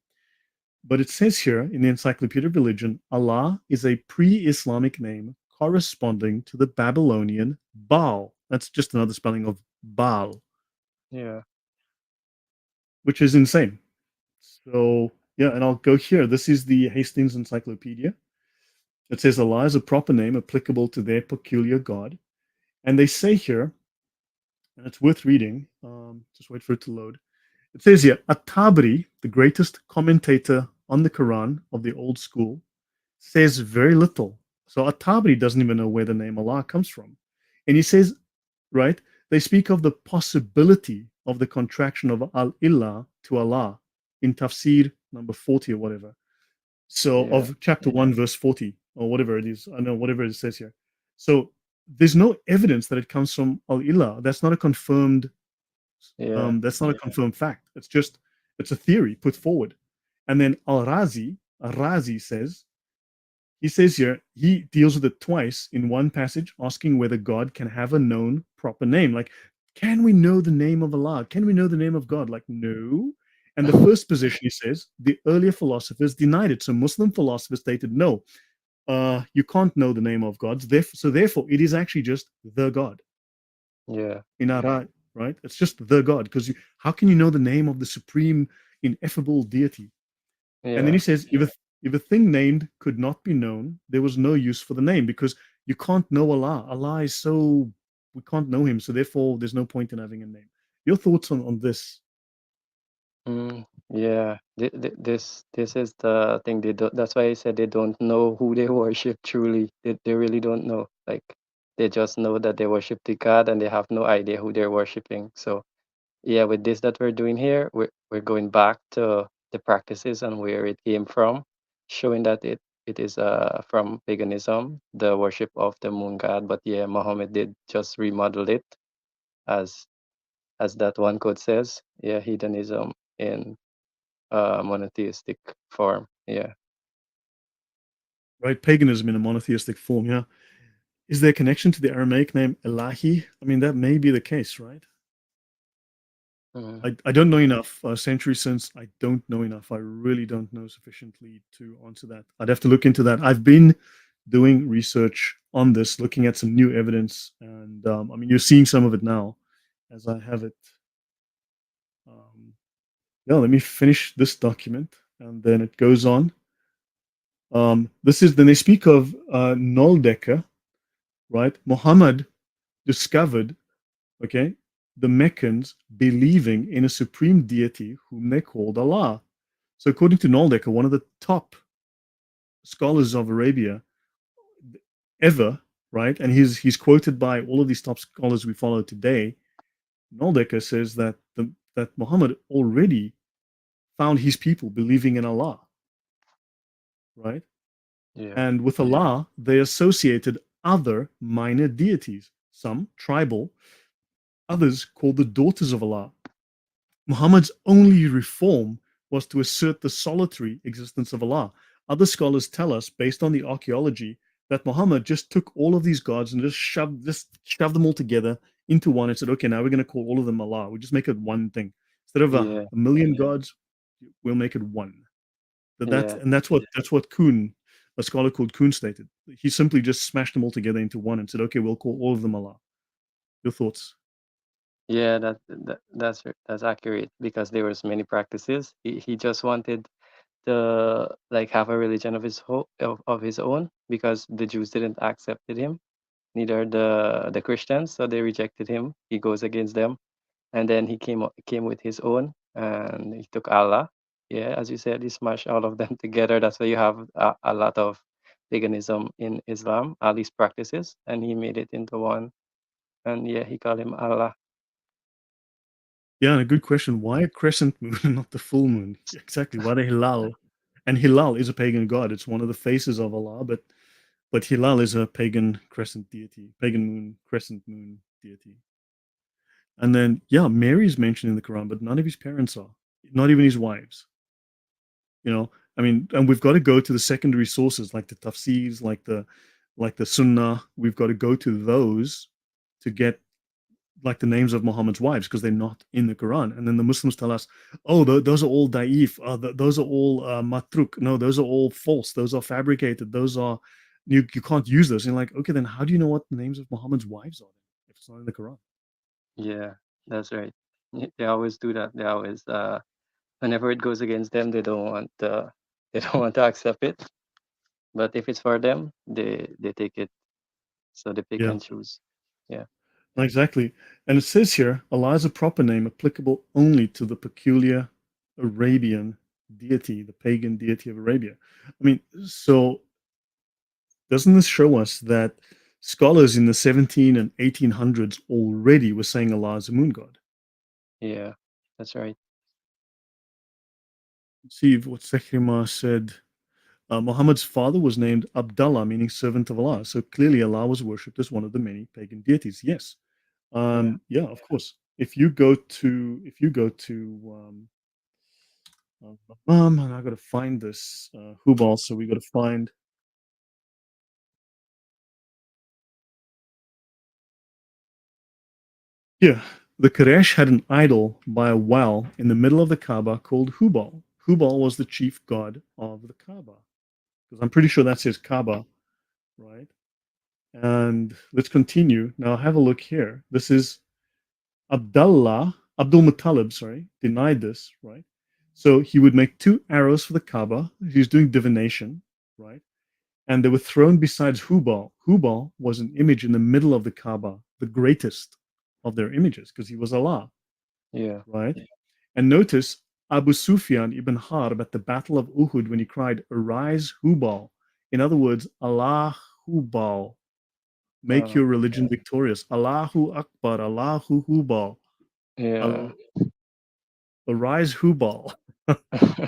But it says here in the Encyclopedia of Religion, Allah is a pre-Islamic name corresponding to the Babylonian Baal. That's just another spelling of Baal, yeah, which is insane. So yeah, and I'll go here. This is the Hastings Encyclopedia. It says Allah is a proper name applicable to their peculiar God. And they say here, and it's worth reading, just wait for it to load. It says here, At-Tabari, the greatest commentator on the Quran of the old school, says very little. So At-Tabari doesn't even know where the name Allah comes from. And he says, right, they speak of the possibility of the contraction of Al-Illah to Allah in Tafsir number 40 or whatever. So yeah, of chapter 1, verse 40, or whatever it is. I know whatever it says here. So there's no evidence that it comes from Al-Ilah. That's not a confirmed Yeah. fact. It's a theory put forward. And then Al-Razi says, he says here, he deals with it twice in one passage, asking whether God can have a known proper name. Like, can we know the name of Allah? Can we know the name of God? Like, no. And the first position, he says, the earlier philosophers denied it. So Muslim philosophers stated, no, you can't know the name of God. So therefore, it is actually just the God Yeah. in Ara, right? It's just the God, because how can you know the name of the supreme, ineffable deity? And then he Yeah. says, if a thing named could not be known, there was no use for the name, because you can't know Allah. Allah is so, we can't know him. So therefore, there's no point in having a name. Your thoughts on this? Yeah. This is the thing they don't. That's why I said they don't know who they worship truly. They really don't know. Like they just know that they worship the God and they have no idea who they're worshiping. So yeah, with this that we're doing here, we're going back to the practices and where it came from, showing that it is from paganism, the worship of the moon god. But yeah, Muhammad did just remodel it as that one quote says. Yeah, hedonism in monotheistic form. Yeah. Right? Paganism in a monotheistic form, yeah. Is there a connection to the Aramaic name Elahi? I mean, that may be the case, right? Mm, I don't know enough. Century since, I don't know enough. I really don't know sufficiently to answer that. I'd have to look into that. I've been doing research on this, looking at some new evidence, and I mean, you're seeing some of it now as I have it. Um, yeah, let me finish this document, and then it goes on. This is then they speak of Noldeka, right? Muhammad discovered, okay, the Meccans believing in a supreme deity whom they called Allah. So, according to Noldeka, one of the top scholars of Arabia ever, right, and he's quoted by all of these top scholars we follow today. Noldeka says that that Muhammad already found his people believing in Allah, right, yeah. and with Allah they associated other minor deities, some tribal, others called the daughters of Allah. Muhammad's only reform was to assert the solitary existence of Allah. Other scholars tell us, based on the archaeology, that Muhammad just took all of these gods and just shoved them all together into one and said, okay, now we're going to call all of them Allah. We just make it one thing. Instead of Yeah. a million gods, we'll make it one. Yeah. That's what Kuhn, a scholar called Kuhn, stated. He simply just smashed them all together into one and said, okay, we'll call all of them Allah. Your thoughts? Yeah, that's accurate because there was many practices. He just wanted to like have a religion of of his own because the Jews didn't accept him, neither the Christians, so they rejected him. He goes against them, and then he came with his own, and he took Allah. Yeah, as you said, he smashed all of them together. That's why you have a lot of paganism in Islam, at least practices, and he made it into one. And yeah, he called him Allah. Yeah, and a good question. Why a crescent moon and not the full moon? Exactly. Why the Hilal? And Hilal is a pagan god. It's one of the faces of Allah, but Hilal is a pagan crescent deity, pagan moon, crescent moon deity. And then yeah, Mary's mentioned in the Quran, but none of his parents are, not even his wives. You know, I mean, and we've got to go to the secondary sources like the tafsirs, like the Sunnah. We've got to go to those to get like the names of Muhammad's wives because they're not in the Quran. And then the Muslims tell us, oh, those are all daif, those are all matruk. No, those are all false. Those are fabricated. Those are you can't use those. And you're like, okay, then how do you know what the names of Muhammad's wives are if it's not in the Quran? Yeah, that's right. They always do that. They always whenever it goes against them, they don't want they don't want to accept it. But if it's for them, they take it. So they pick Yeah, and choose. Yeah. exactly. And it says here, Allah is a proper name applicable only to the peculiar Arabian deity, the pagan deity of Arabia. I mean, so doesn't this show us that scholars in the 17 and 1800s already were saying Allah is a moon god? Yeah. That's right. See what Sekrima said. Muhammad's father was named Abdullah, meaning servant of Allah. So clearly, Allah was worshipped as one of the many pagan deities. Yes, Yeah. yeah, of course. And I got to find this Hubal. So we got to find. Yeah, the Quraysh had an idol by a well in the middle of the Kaaba called Hubal. Hubal was the chief god of the Kaaba, because I'm pretty sure that says Kaaba, right? And let's continue. Now have a look here. This is Abdul Muttalib, sorry, denied this, right? So he would make two arrows for the Kaaba. He was doing divination, right? And they were thrown besides Hubal. Hubal was an image in the middle of the Kaaba, the greatest of their images, because he was Allah, Yeah. right? And notice Abu Sufyan ibn Harb at the Battle of Uhud when he cried, "Arise, Hubal." In other words, Allah Hubal, make Uh, your religion victorious. Allahu Akbar, Allahu Hubal. yeah. Arise, Hubal.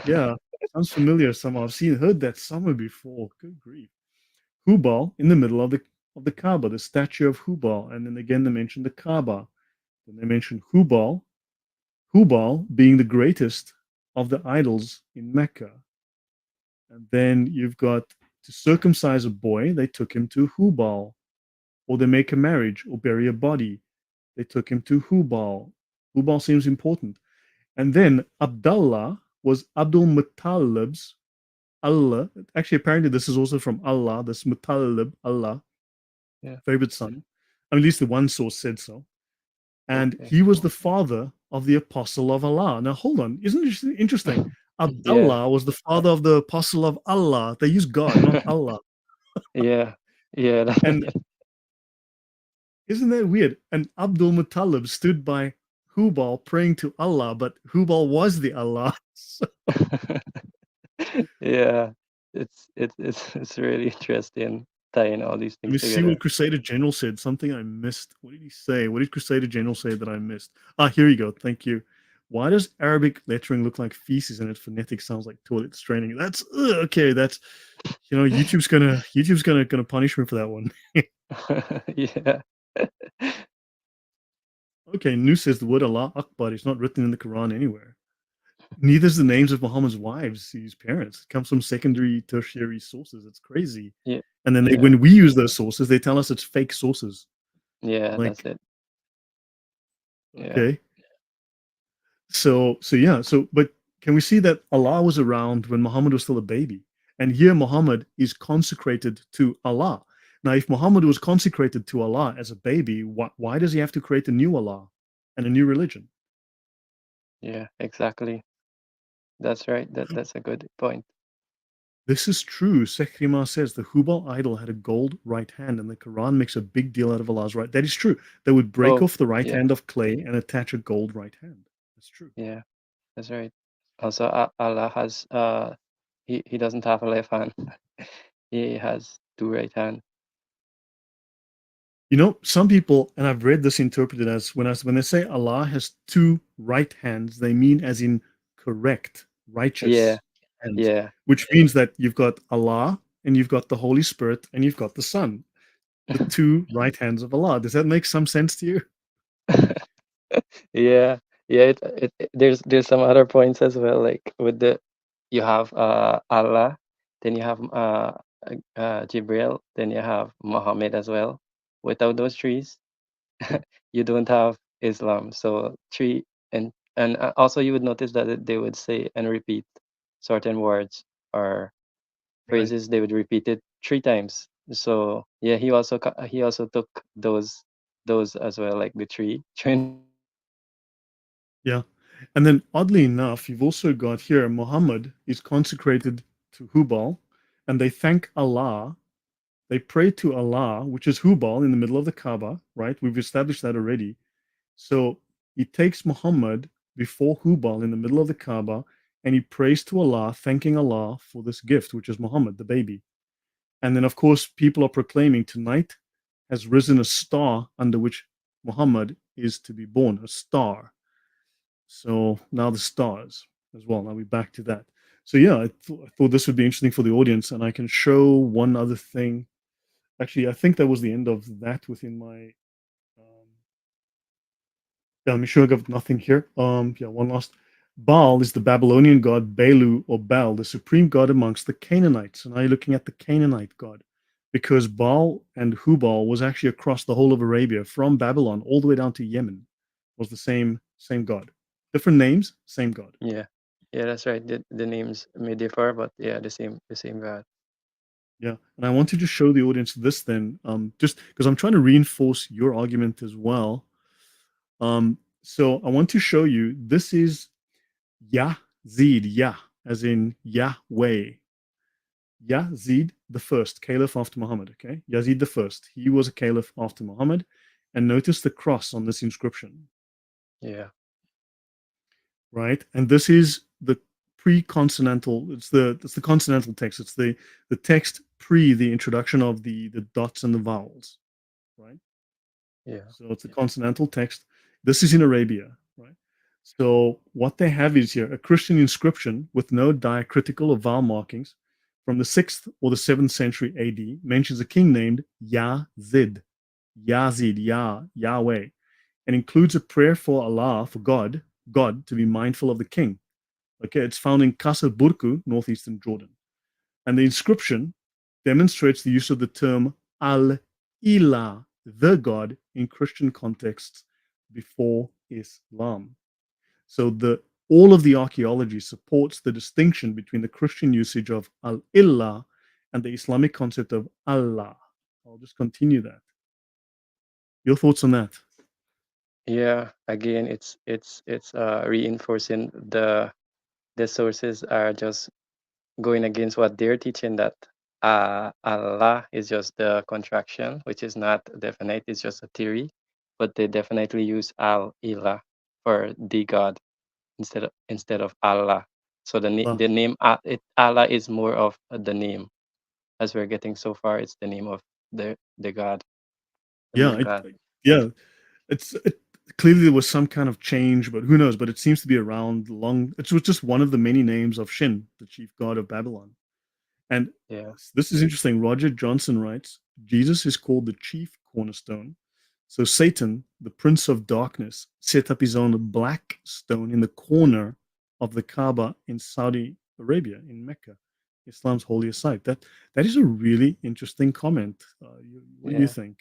Yeah, sounds familiar somehow. I've heard that somewhere before. Good grief. Hubal in the middle of the Kaaba, the statue of Hubal. And then again, they mentioned the Kaaba. Then they mentioned Hubal, Hubal being the greatest of the idols in Mecca. And then you've got to circumcise a boy, they took him to Hubal. Or they make a marriage or bury a body, they took him to Hubal. Hubal seems important. And then Abdullah was Abdul Muttalib's Allah. Actually, apparently, this is also from Allah, this Muttalib, Allah, Yeah. favorite son. I mean, at least the one source said so. And Okay. he was the father of the apostle of Allah. Now, hold on. Isn't it interesting? Yeah. Abdullah was the father of the apostle of Allah. They use God, not Allah. Yeah. Yeah. And isn't that weird? And Abdul Muttalib stood by Hubal praying to Allah, but Hubal was the Allah. So, Yeah. It's really interesting tying all these let things me see together. what Crusader General said. Something I missed. What did he say? What did Crusader General say that I missed? Ah, here you go. Thank you. Why does Arabic lettering look like feces and its phonetic sounds like toilet straining? That's okay. That's YouTube's gonna punish me for that one. Yeah. Okay, Nu says the word Allah Akbar is not written in the Quran anywhere. Neither is the names of Muhammad's wives, his parents. It comes from secondary, tertiary sources. It's crazy. Yeah. And then Yeah. when we use those sources, they tell us it's fake sources. Yeah, that's Like, it. Yeah. okay. So yeah, but can we see that Allah was around when Muhammad was still a baby? And here Muhammad is consecrated to Allah. Now, if Muhammad was consecrated to Allah as a baby, why does he have to create a new Allah and a new religion? Yeah, exactly. That's right. That's a good point. This is true. Sekhrima says the Hubal idol had a gold right hand, and the Quran makes a big deal out of Allah's right. That is true. They would break Oh, off the right yeah. hand of clay and attach a gold right hand. That's true. Yeah, that's right. Also, Allah has he doesn't have a left hand. He has two right hand. You know, some people, and I've read this interpreted as when they say Allah has two right hands, they mean as in correct, Yeah. righteous hands, Yeah. which means that you've got Allah and you've got the Holy Spirit and you've got the Son, the two right hands of Allah. Does that make some sense to you? Yeah. Yeah, there's some other points as well, like with the you have Allah, then you have Jibril, then you have Muhammad as well. Without those trees, you don't have Islam. So three and also you would notice that they would say and repeat certain words or Right. phrases. They would repeat it three times. So yeah, he also took those as well, like the three Trinity. Yeah. And then oddly enough, you've also got here Muhammad is consecrated to Hubal, and they thank Allah. They pray to Allah, which is Hubal in the middle of the Kaaba, right? We've established that already. So he takes Muhammad before Hubal in the middle of the Kaaba, and he prays to Allah, thanking Allah for this gift, which is Muhammad, the baby. And then, of course, people are proclaiming tonight has risen a star under which Muhammad is to be born, a star. So now the stars as well. Now we're back to that. So yeah, I thought this would be interesting for the audience, and I can show one other thing. Actually, I think that was the end of that within my. Yeah, let me sure I got nothing here. Yeah, one last. Baal is the Babylonian god Belu or Baal, the supreme god amongst the Canaanites. And now you're looking at the Canaanite god, because Baal and Hubal was actually across the whole of Arabia, from Babylon all the way down to Yemen, was the same god. Different names, same god. Yeah, yeah, that's right. The names may differ, but yeah, the same God. Yeah, and I wanted to show the audience this then, just because I'm trying to reinforce your argument as well. So I want to show you this is Yazid, Yah, as in Yahweh. Yazid the first, caliph after Muhammad. Okay, Yazid the first. He was a caliph after Muhammad, and notice the cross on this inscription, Yeah, right? And this is the pre-consonantal. It's the consonantal text. It's the text pre the introduction of the dots and the vowels, right? yeah, So it's a consonantal text. This is in Arabia, right? So what they have is here a Christian inscription with no diacritical or vowel markings from the 6th or the 7th century AD mentions a king named Yazid, Yazid, Yahweh, and includes a prayer for Allah, for God to be mindful of the king. Okay, it's found in Qasr Burku, northeastern Jordan. And the inscription demonstrates the use of the term Al-Ilah, the God, in Christian contexts before Islam. So all of the archaeology supports the distinction between the Christian usage of Al-Ilah and the Islamic concept of Allah. I'll just continue that. Your thoughts on that? yeah. Again, it's reinforcing the sources are just going against what they're teaching, that Allah is just the contraction, which is not definite, it's just a theory, but they definitely use Al-Ilah for the God instead of Allah. So Allah. the name Allah is more of the name. As we're getting so far, it's the name of the God, the Yeah, main God. yeah. Clearly there was some kind of change, but who knows? But it seems to be around long. It was just one of the many names of Shin, the chief god of Babylon. And Yeah, this is interesting. Roger Johnson writes Jesus is called the chief cornerstone. So Satan, the prince of darkness, set up his own black stone in the corner of the Kaaba in Saudi Arabia, in Mecca, Islam's holiest site. That is a really interesting comment. What do you yeah. think,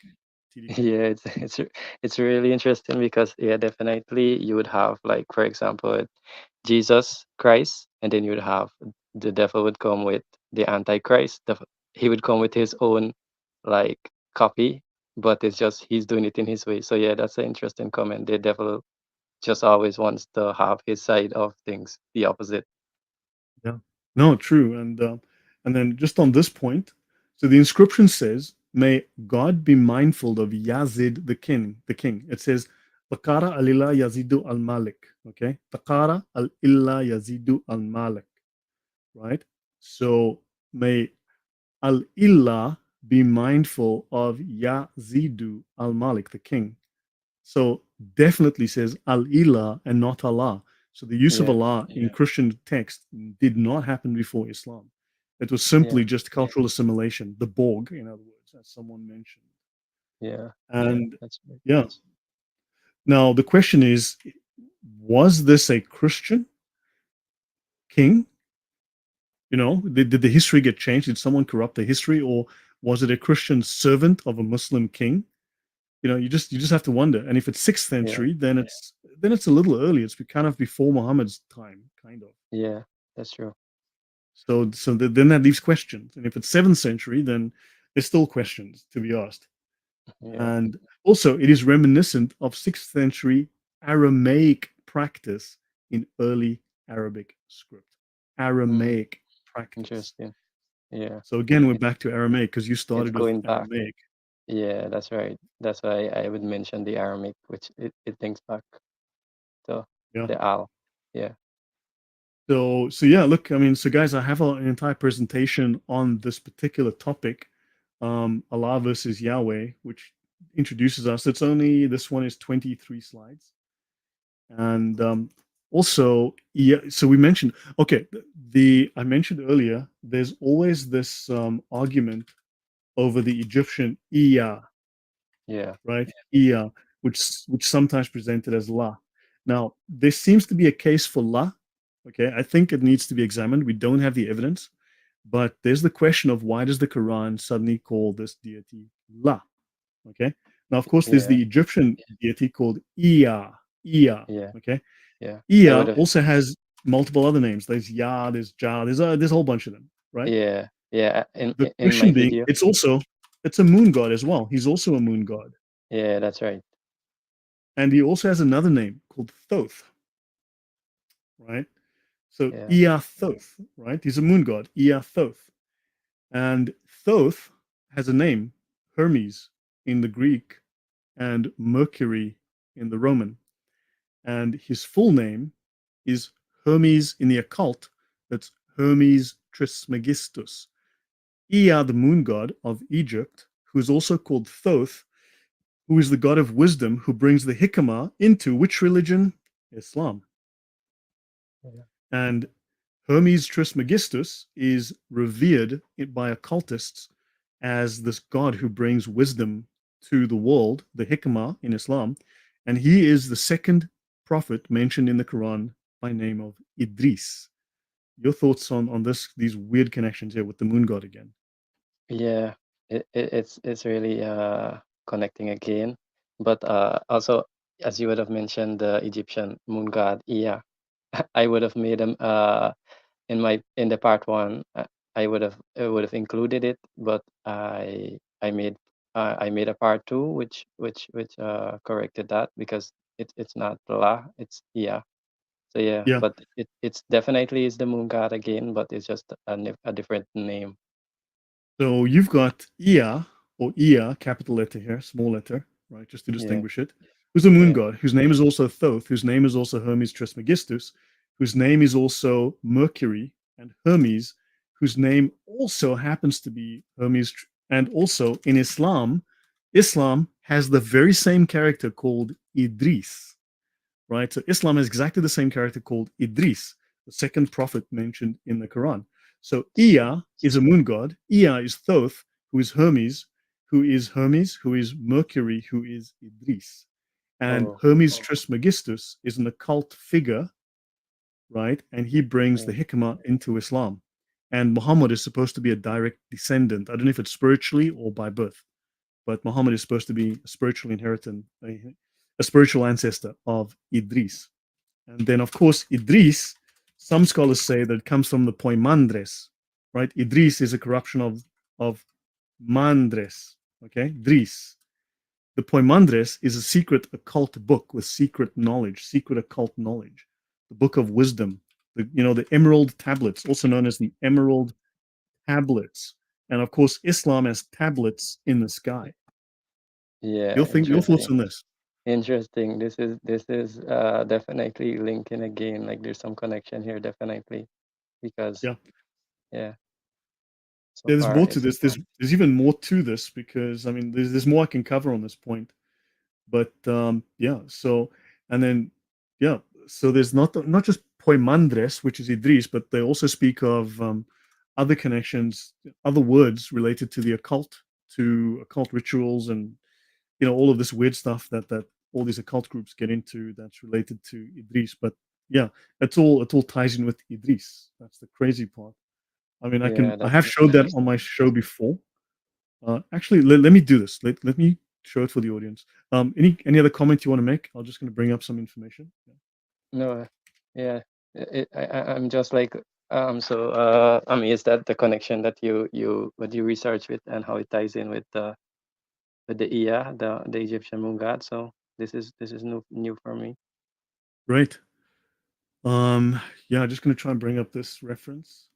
TDK? Yeah, it's really interesting because yeah, definitely you would have, like, for example, Jesus Christ, and then you would have the devil would come with the Antichrist. He would come with his own, like, copy, but it's just he's doing it in his way. So yeah, that's an interesting comment. The devil just always wants to have his side of things, the opposite. Yeah. No, true. And then just on this point, so the inscription says, "May God be mindful of Yazid the king." The king. It says, "Takara alila Yazidu al Malik." Okay, Takara al illa Yazidu al Malik. Right. So may al illa be mindful of Yazidu al Malik, the king. So definitely says Al Ilah and not Allah. So the use of Yeah, Allah in Christian text did not happen before Islam. It was yeah, simply just cultural assimilation, the Borg, in other words, as someone mentioned. yeah. And That's right. yeah, now the question is, was this a Christian king? Did the history get changed? Did someone corrupt the history, or was it a Christian servant of a Muslim king? You just have to wonder. And if it's sixth Yeah, century, then it's a little early. It's kind of before Muhammad's time, kind of. yeah. That's true. Then that leaves questions. And if it's seventh century, then there's still questions to be asked. Yeah, And also, it is reminiscent of sixth century Aramaic practice in early Arabic script. mm, Aramaic practice. interesting. Yeah, So again, we're back to Aramaic because you it's started with going back. Aramaic. Yeah, that's right. That's why I would mention the Aramaic, which it links back to Yeah. the Al. Yeah, So yeah, look, I mean, so guys, I have an entire presentation on this particular topic, Allah versus Yahweh, which introduces us. This one is 23 slides, and Also, yeah, so we mentioned, okay, I mentioned earlier, there's always this argument over the Egyptian Iya, Yeah. right? Iya, which sometimes presented as La. Now, there seems to be a case for La. Okay, I think it needs to be examined. We don't have the evidence, but there's the question of why does the Quran suddenly call this deity La? Okay. Now, of course, there's Yeah. the Egyptian deity called Iya. Iya. Yeah. Okay. Yeah. I Iya would have. also has multiple other names. There's Ya, there's Ja, there's a whole bunch of them, right? Yeah. Yeah. The In my question being, video. it's a moon god as well. He's also a moon god. Yeah, that's right. And he also has another name called Thoth, right? So Yeah. Ea Thoth, right? He's a moon god, Ea Thoth. And Thoth has a name, Hermes in the Greek and Mercury in the Roman. And his full name is Hermes in the occult. That's Hermes Trismegistus. Ea, the moon god of Egypt, who is also called Thoth, who is the god of wisdom, who brings the hikmah into which religion? Islam. Yeah. And Hermes Trismegistus is revered by occultists as this god who brings wisdom to the world, the hikmah in Islam. And he is the second prophet mentioned in the Quran by name of Idris. Your thoughts on these weird connections here with the moon god again? Yeah. It's really connecting again. But also, as you would have mentioned, the Egyptian moon god Ea, I would have made him in the part one. I would have included it, but I made a part two, which corrected that because it's not La, it's Ea. So yeah, Yeah. but it's definitely is the moon god again, but it's just a different name. So you've got Ea, or Ea, capital letter here, small letter, right, just to Yeah. distinguish it, who's a moon Yeah. god, whose name is also Thoth, whose name is also Hermes Trismegistus, whose name is also Mercury, and Hermes, whose name also happens to be Hermes. And also in Islam, Islam has the very same character called Idris, right? So Islam has exactly the same character called Idris, the second prophet mentioned in the Quran. So Ea is a moon god. Ea is Thoth, who is Hermes, who is Mercury, who is Idris. And Oh. Hermes Trismegistus is an occult figure, right? And he brings the Yeah. hikmah into Islam. And Muhammad is supposed to be a direct descendant. I don't know if it's spiritually or by birth, but Muhammad is supposed to be a spiritual inheritant, a spiritual ancestor of Idris. And then, of course, Idris, some scholars say that it comes from the poimandres, right? Idris is a corruption of mandres, okay? Dris. The poimandres is a secret occult book with secret knowledge, secret occult knowledge, the book of wisdom, the emerald tablets, also known as the emerald tablets. And of course, Islam has tablets in the sky. Yeah, Your thoughts interesting. on this? Interesting. This is definitely linking again. Like there's some connection here, definitely, because Yeah. yeah, so There's far more to it's this. There's even more to this because I mean there's more I can cover on this point. But yeah, so and then yeah, so there's not just Poimandres, which is Idris, but they also speak of other connections, other words related to the occult, to occult rituals, and all of this weird stuff that all these occult groups get into that's related to Idris. But yeah, it all ties in with Idris. That's the crazy part. I mean, yeah, I that's have showed that on interesting. my show before. Actually, let me do this. Let me show it for the audience. Any other comment you want to make? I'm just going to bring up some information. Yeah. No, yeah, I'm just like so amazed at the connection that what you research with and how it ties in with the Iya, the Egyptian moon god. So this is new for me. Great. Yeah, I'm just going to try and bring up this reference.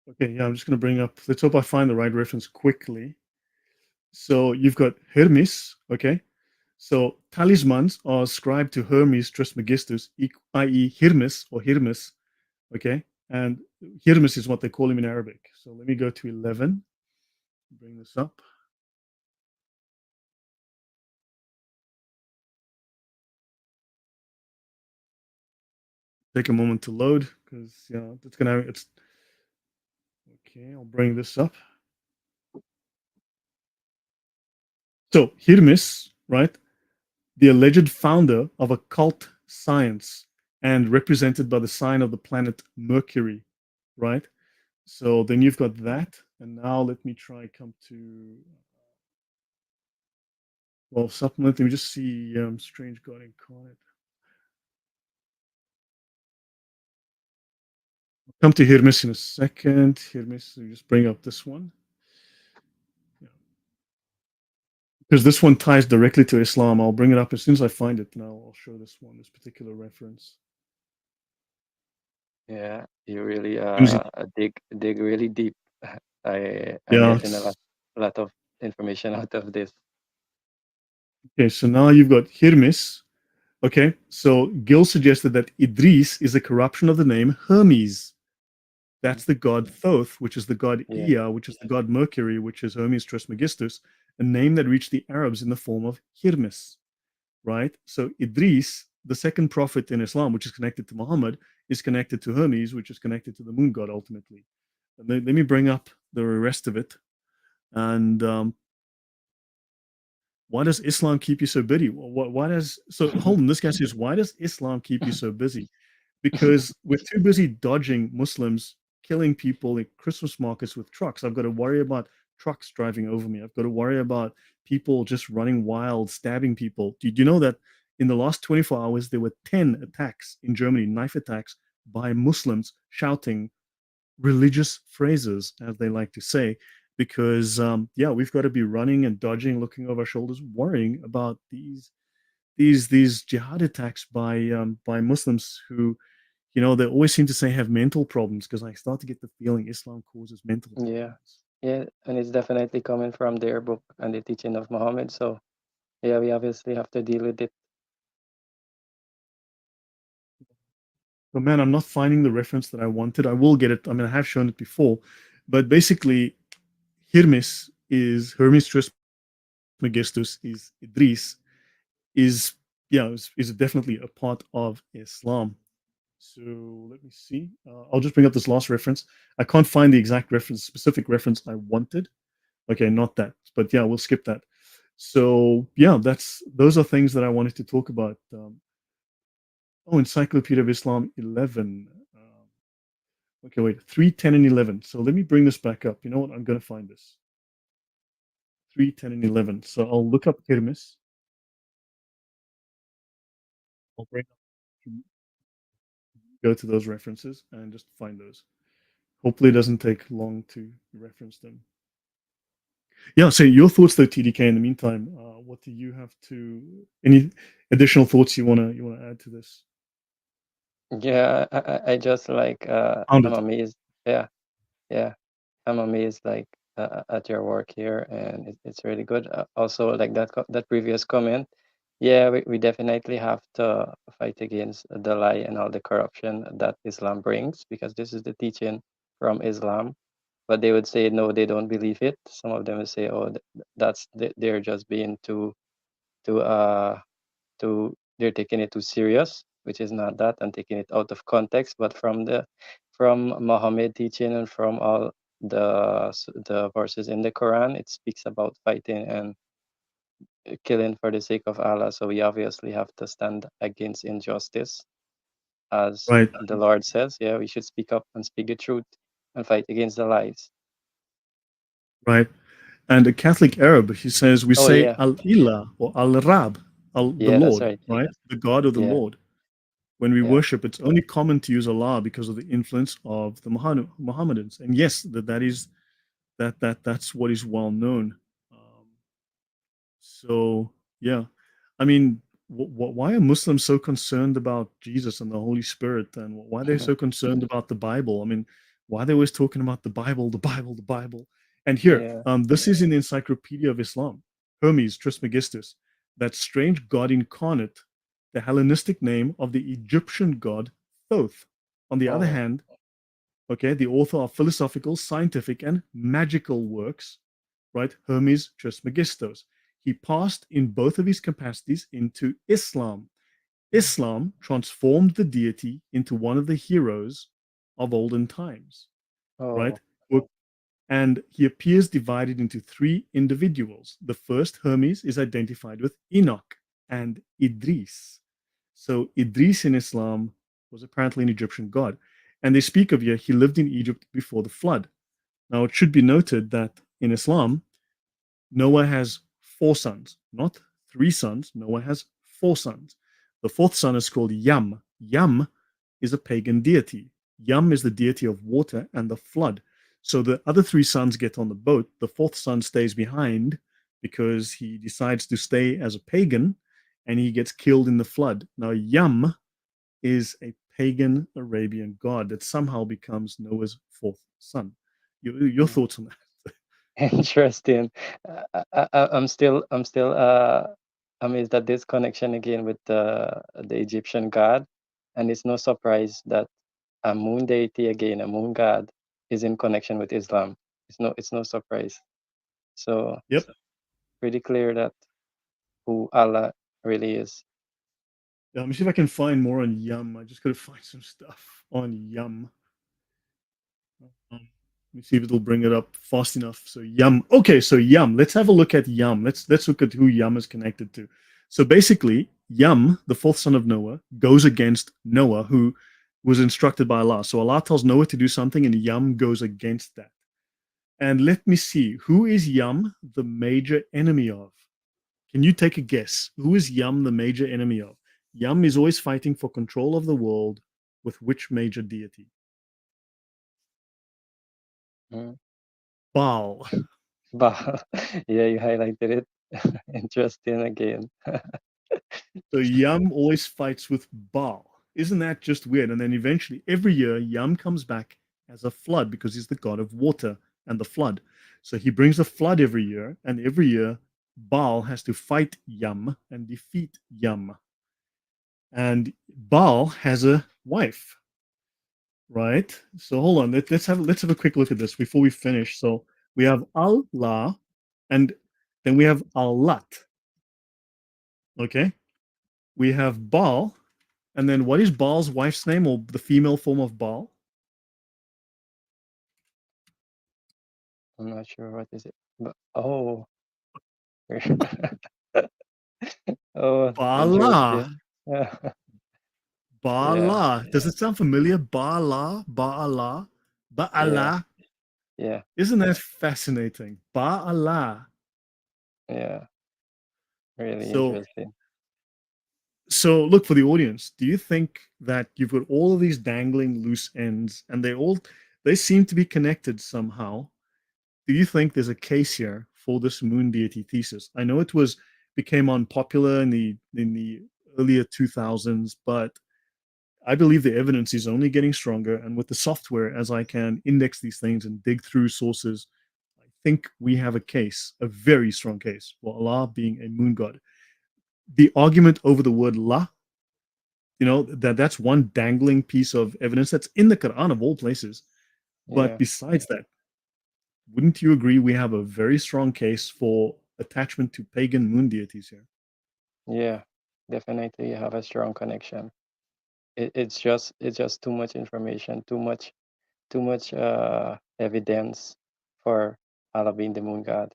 Okay, yeah, I'm just going to bring up. Let's hope I find the right reference quickly. So you've got Hermes. Okay. So talismans are ascribed to Hermes Trismegistus, i.e., Hermes or Hermes. Okay, and Hermes is what they call him in Arabic. So let me go to 11. Bring this up. take a moment to load because it's gonna. It's okay. I'll bring this up. So Hermes, right, the alleged founder of occult science and represented by the sign of the planet Mercury, right? So then you've got that, and now let me try come to well supplement. Let me just see strange God incarnate. Come to Hermes in a second. Hermes, let me just bring up this one. Yeah. Because this one ties directly to Islam. I'll bring it up as soon as I find it, and I'll show this one, this particular reference. Yeah, you really As dig really deep. I'm yeah. getting a lot of information out of this. Okay, so now you've got Hermes. Okay, so Gil suggested that Idris is a corruption of the name Hermes. Mhm. That's the god Thoth, which is the god Yeah, Ea, which is the god Mercury, which is Hermes Trismegistus, a name that reached the Arabs in the form of Hermes, right? So Idris, the second prophet in Islam, which is connected to Muhammad, is connected to Hermes, which is connected to the moon god ultimately. And let me bring up the rest of it. And why does Islam keep you so busy? Why does so hold on? This guy says, why does Islam keep you so busy? Because we're too busy dodging Muslims killing people in Christmas markets with trucks. I've got to worry about trucks driving over me. I've got to worry about people just running wild, stabbing people. Do you know that in the last 24 hours, there were 10 attacks in Germany, knife attacks by Muslims shouting religious phrases, as they like to say, because, yeah, we've got to be running and dodging, looking over our shoulders, worrying about these jihad attacks by Muslims who they always seem to say have mental problems because I start to get the feeling Islam causes mental yeah, problems. yeah, and it's definitely coming from their book and the teaching of Muhammad. So yeah, we obviously have to deal with it. But man, I'm not finding the reference that I wanted. I will get it. I mean, I have shown it before, but basically, Hermes Trismegistus is Idris is is definitely a part of Islam. So let me see. I'll just bring up this last reference. I can't find the exact reference, specific reference I wanted. Okay, not that, but yeah, we'll skip that. So yeah, those are things that I wanted to talk about. Encyclopedia of Islam 11. Okay, wait, 3, 10, and 11. So let me bring this back up. You know what? I'm going to find this. 3, 10, and 11. So I'll look up Kirmis. I'll bring up, go to those references and just find those. Hopefully, it doesn't take long to reference them. Yeah. So your thoughts, though, TDK. In the meantime, what do you have to? Any additional thoughts you wanna add to this? Yeah, I just like Found I'm it. amazed. Yeah, yeah, I'm amazed like at your work here, and it's really good. Also, like that previous comment, yeah, we definitely have to fight against the lie and all the corruption that Islam brings, because this is the teaching from Islam. But they would say no, they don't believe it. Some of them would say, oh, they're just being too they're taking it too serious, which is not that, and taking it out of context. But from Muhammad teaching and from all the verses in the Quran, it speaks about fighting and killing for the sake of Allah. So we obviously have to stand against injustice, as Right. the Lord says. Yeah, we should speak up and speak the truth and fight against the lies. Right. And a Catholic Arab, he says, we Oh say yeah, Al Ilah or Al Rab, the yeah, that's Lord, right. right? The God of the Yeah, Lord. When we yeah, worship, it's only common to use Allah because of the influence of the Mohammedans. And yes, that's what is well known. Um, so yeah, I mean, why are Muslims so concerned about Jesus and the Holy Spirit, and why they're so concerned about the Bible? I mean, why are they always talking about the Bible, the Bible, the Bible? And here, yeah. this is in the Encyclopedia of Islam. Hermes Trismegistus, that strange god incarnate, the Hellenistic name of the Egyptian god Thoth. On the other Oh, hand, okay, the author of philosophical, scientific, and magical works, right? Hermes Trismegistus. He passed in both of his capacities into Islam. Islam transformed the deity into one of the heroes of olden times, right? Oh, And he appears divided into three individuals. The first, Hermes, is identified with Enoch and Idris. So Idris in Islam was apparently an Egyptian god. And they speak of here, he lived in Egypt before the flood. Now, it should be noted that in Islam, Noah has four sons, not three sons. Noah has four sons. The fourth son is called Yam. Yam is a pagan deity. Yam is the deity of water and the flood. So the other three sons get on the boat. The fourth son stays behind because he decides to stay as a pagan and he gets killed in the flood. Now, Yam is a pagan Arabian god that somehow becomes Noah's fourth son. Your mm, thoughts on that? interesting. I'm still amazed at this connection again with the Egyptian god, and it's no surprise that a moon deity again, a moon god, is in connection with Islam. It's no surprise. So Yep. pretty clear that who Allah really is. Yeah, let me see if I can find more on Yum. I just gotta find some stuff on Yum. Let me see if it'll bring it up fast enough. So Yum. Okay, so Yum. Let's have a look at Yum. Let's look at who Yum is connected to. So basically, Yum, the fourth son of Noah, goes against Noah, who was instructed by Allah. So Allah tells Noah to do something, and Yum goes against that. And let me see, who is Yum the major enemy of? Can you take a guess? Who is Yum the major enemy of? Yum is always fighting for control of the world with which major deity? Mm. Baal. But yeah, you highlighted it. Interesting again. So Yum always fights with Baal. Isn't that just weird? And then eventually, every year, Yum comes back as a flood because he's the god of water and the flood. So he brings a flood every year, and every year, Baal has to fight Yum and defeat Yum. And Baal has a wife, right? So hold on, let's have a quick look at this before we finish. So we have Allah, and then we have Allat. Okay, we have Baal, and then what is Baal's wife's name, or the female form of Baal? I'm not sure what is it, but oh, oh, Baala, interesting. Yeah, yeah, Baala. Does it sound familiar? Baala, Baala, yeah, Baala. yeah, Isn't that fascinating? Baala. yeah. Really So interesting. So, look, for the audience, do you think that you've got all of these dangling loose ends and they seem to be connected somehow? Do you think there's a case here for this moon deity thesis? I know it was became unpopular in the earlier 2000s, but I believe the evidence is only getting stronger. And with the software, as I can index these things and dig through sources, I think we have a case, a very strong case for Allah being a moon god. The argument over the word La, that's one dangling piece of evidence that's in the Quran of all places. But Yeah, besides that, wouldn't you agree we have a very strong case for attachment to pagan moon deities here? yeah. Definitely you have a strong connection. It's just too much information, too much evidence for Allah being the moon god.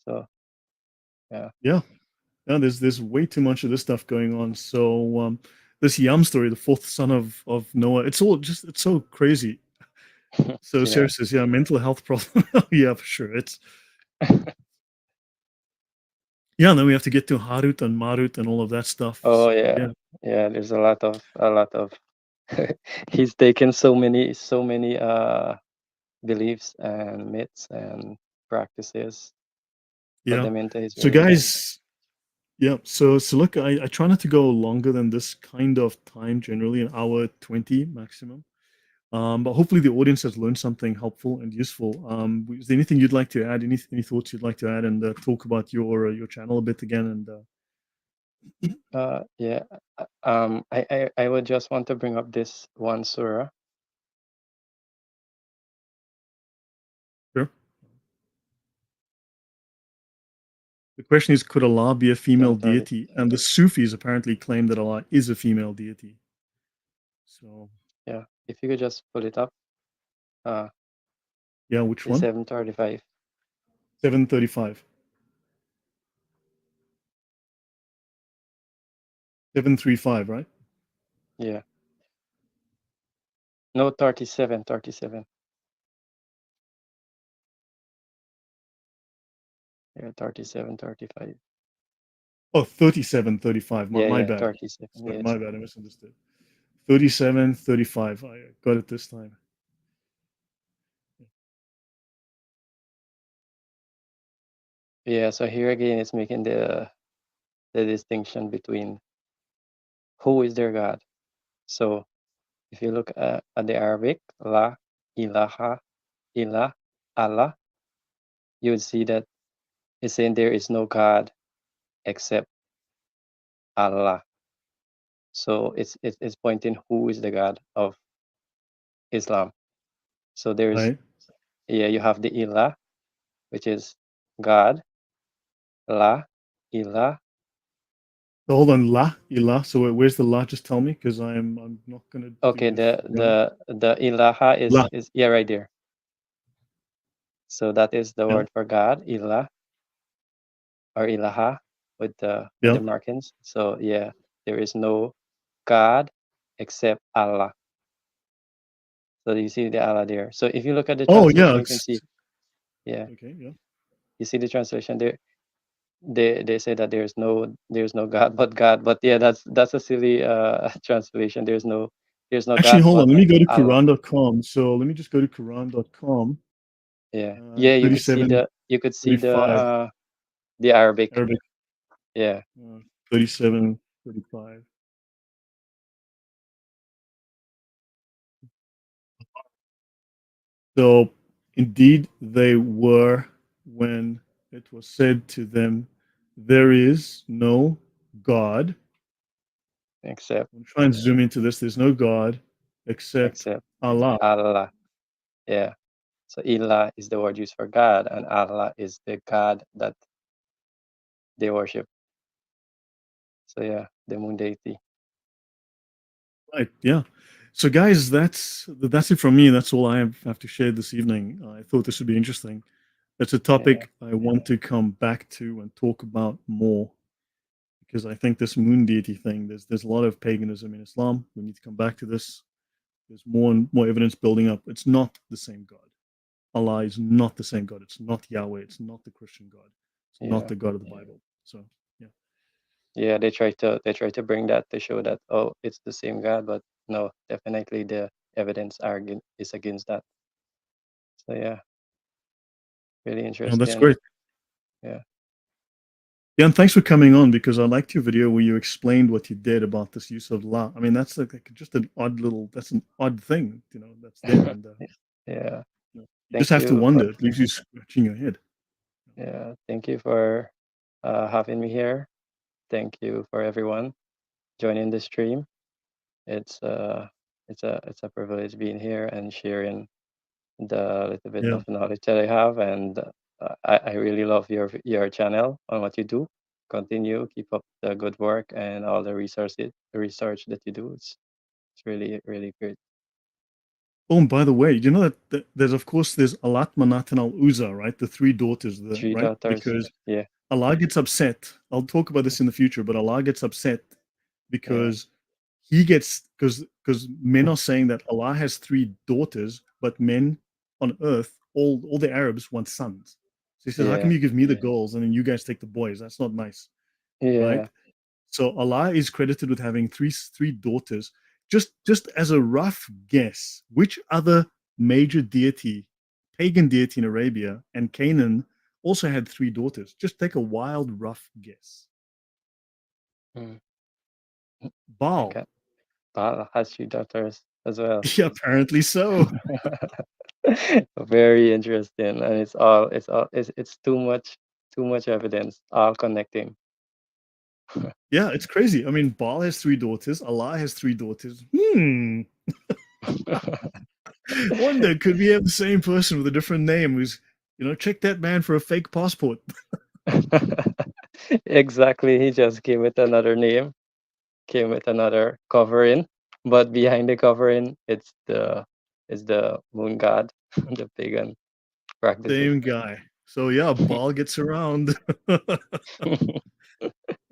So yeah. Yeah, yeah. There's way too much of this stuff going on. So this Yam story, the fourth son of Noah, it's so crazy. So Yeah. Sarah says, yeah, mental health problem. Yeah, for sure. It's yeah. And then we have to get to Harut and Marut and all of that stuff. Oh So yeah. yeah, Yeah, there's a lot of he's taken so many beliefs and myths and practices, put yeah. them into his So religion. guys, yeah, so look, I try not to go longer than this kind of time, generally an hour 20 maximum. But hopefully the audience has learned something helpful and useful. Is there anything you'd like to add? Any thoughts you'd like to add and talk about your channel a bit again? And Yeah. I would just want to bring up this one surah. sure. The question is, could Allah be a female 10:30. deity? And the Sufis apparently claim that Allah is a female deity. So Yeah, if you could just pull it up. yeah, which It's one? 7:35. 735. 735, right? Yeah. No, 37, 37. Yeah, 37, 35. Oh, 37, 35. My, Yeah, my yeah, bad. 37. Sorry, Yes. my bad. I misunderstood. 37, 35. I got it this time. Yeah, so here again it's making the distinction between who is their God. So if you look at the Arabic, la, ilaha, ilah, Allah, you would see that it's saying there is no God except Allah. So it's pointing who is the God of Islam. So there's, Right. yeah, you have the ilah, which is God, la, ilah. So hold on, la, ilah. So where's the la? Just tell me, because I'm not gonna do Okay, this right. the ilaha La. is yeah, right there. So that is the Yeah. word for God, ilah or ilaha with Yeah. the markings. So yeah, there is no God except Allah. So you see the Allah there. So if you look at the Oh yeah. translation, you can see, yeah, Okay. Yeah. you see the translation there. They say that there's no God but God. But yeah, that's a silly translation. There's no Actually, God hold but on. Let me go to Allah. Quran.com. So let me just go to Quran.com. Yeah. Yeah, 37, you could see 35. the Arabic. Arabic. Yeah. 37, 35. So indeed they were when it was said to them, there is no God. Except I'm trying to zoom into this. There's no God except except Allah. Allah. Yeah. So Ilah is the word used for God, and Allah is the God that they worship. So yeah, the moon deity. Right. Yeah. So guys, that's it from me. That's all I have to share this evening. I thought this would be interesting. It's a Yeah. topic I want to come back to and talk about more, because I think this moon deity thing, there's a lot of paganism in Islam. We need to come back to this. There's more and more evidence building up. It's not the same God. Allah is not the same God. It's not Yahweh. It's not the Christian God. It's not Yeah. the God of the Bible. So yeah. Yeah, they try to bring that to show that, oh, it's the same God, but no, definitely the evidence is against that. So yeah, really No, that's interesting. great. Yeah. Yeah, and thanks for coming on, because I liked your video where you explained what you did about this use of la. I mean, that's like just an odd little, that's an odd thing, that's there. And Yeah. you just Thank have to you for wonder. It leaves you scratching your head. yeah, thank you for having me here. Thank you for everyone joining the stream. It's it's a privilege being here and sharing the little bit Yeah. of knowledge that I have, and I really love your channel on what you do. Continue, keep up the good work and all the research that you do. It's really really great. Oh, and by the way, you know that there's, of course, there's Alat, Manat, and Al Uzza, right? The three daughters, Three right? daughters. Because Yeah, Allah gets upset. I'll talk about this in the future, but Allah gets upset yeah, because he gets, because men are saying that Allah has three daughters, but men on earth, all the Arabs want sons. So he says, how come yeah, you give me the girls and then you guys take the boys? That's not nice, right? yeah. So Allah is credited with having three daughters. Just as a rough guess, which other major deity, pagan deity in Arabia and Canaan also had three daughters? Just take a wild rough guess. Mm. Baal. Okay. Bala has three daughters as well. Yeah, apparently so. Very interesting, and it's too much evidence, all connecting. Yeah, it's crazy. I mean, Baal has three daughters. Allah has three daughters. Wonder, could we have the same person with a different name who's, check that man for a fake passport? Exactly. He just came with another name, came with another covering, but behind the covering, it's the moon god, the pagan practices. Same guy. So yeah, Ball gets around.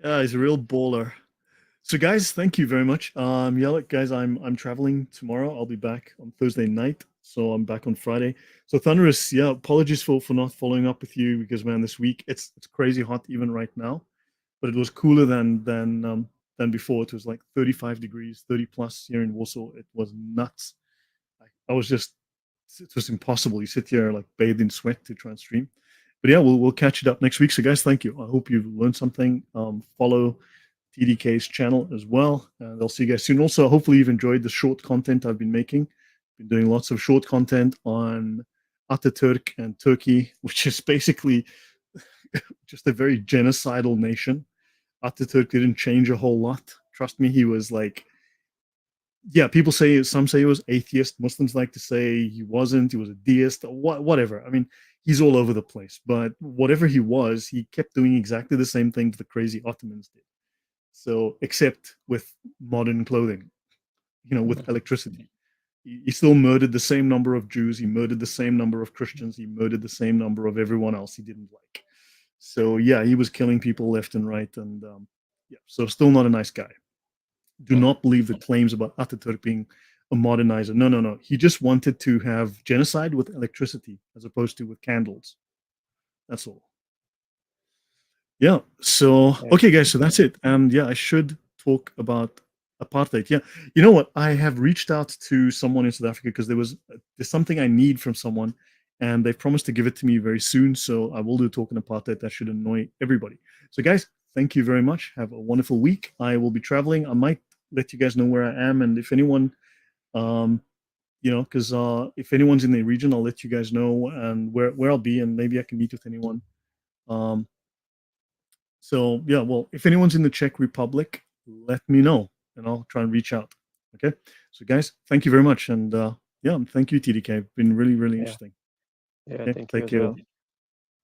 Yeah, he's a real baller. So guys, thank you very much. Yeah, look, guys, I'm traveling tomorrow. I'll be back on Thursday night, so I'm back on Friday. So Thunderous, yeah, apologies for not following up with you because man, this week it's crazy hot even right now, but it was cooler than before. It was like 35 degrees, 30 plus here in Warsaw. It was nuts. I was just it was impossible. You sit here like bathed in sweat to try and stream. But yeah, we'll catch it up next week. So guys, thank you. I hope you've learned something. Follow TDK's channel as well. And I'll see you guys soon. Also, hopefully you've enjoyed the short content I've been making. Been doing lots of short content on Ataturk and Turkey, which is basically just a very genocidal nation. Ataturk didn't change a whole lot. Trust me, he was like, yeah, people say, some say he was atheist. Muslims like to say he wasn't. He was a deist, whatever. I mean, he's all over the place. But whatever he was, he kept doing exactly the same things the crazy Ottomans did. So, except with modern clothing, with electricity. He still murdered the same number of Jews. He murdered the same number of Christians. He murdered the same number of everyone else he didn't like. So, yeah, he was killing people left and right. And yeah, so still not a nice guy. Do not believe the claims about Ataturk being a modernizer. No, no, no. He just wanted to have genocide with electricity as opposed to with candles. That's all. Yeah. So, Yeah. okay, guys. So that's it. And yeah, I should talk about apartheid. Yeah. You know what? I have reached out to someone in South Africa because there's something I need from someone, and they've promised to give it to me very soon. So I will do a talk on apartheid. That should annoy everybody. So, guys, thank you very much. Have a wonderful week. I will be traveling. I might let you guys know where I am, and if anyone, um, because if anyone's in the region, I'll let you guys know and where I'll be, and maybe I can meet with anyone. Um, so yeah, well, if anyone's in the Czech Republic, let me know and I'll try and reach out. Okay. So guys, thank you very much. And yeah, thank you, TDK. It's been really, really Yeah. interesting. Yeah. Okay. Thank you Take as care. well.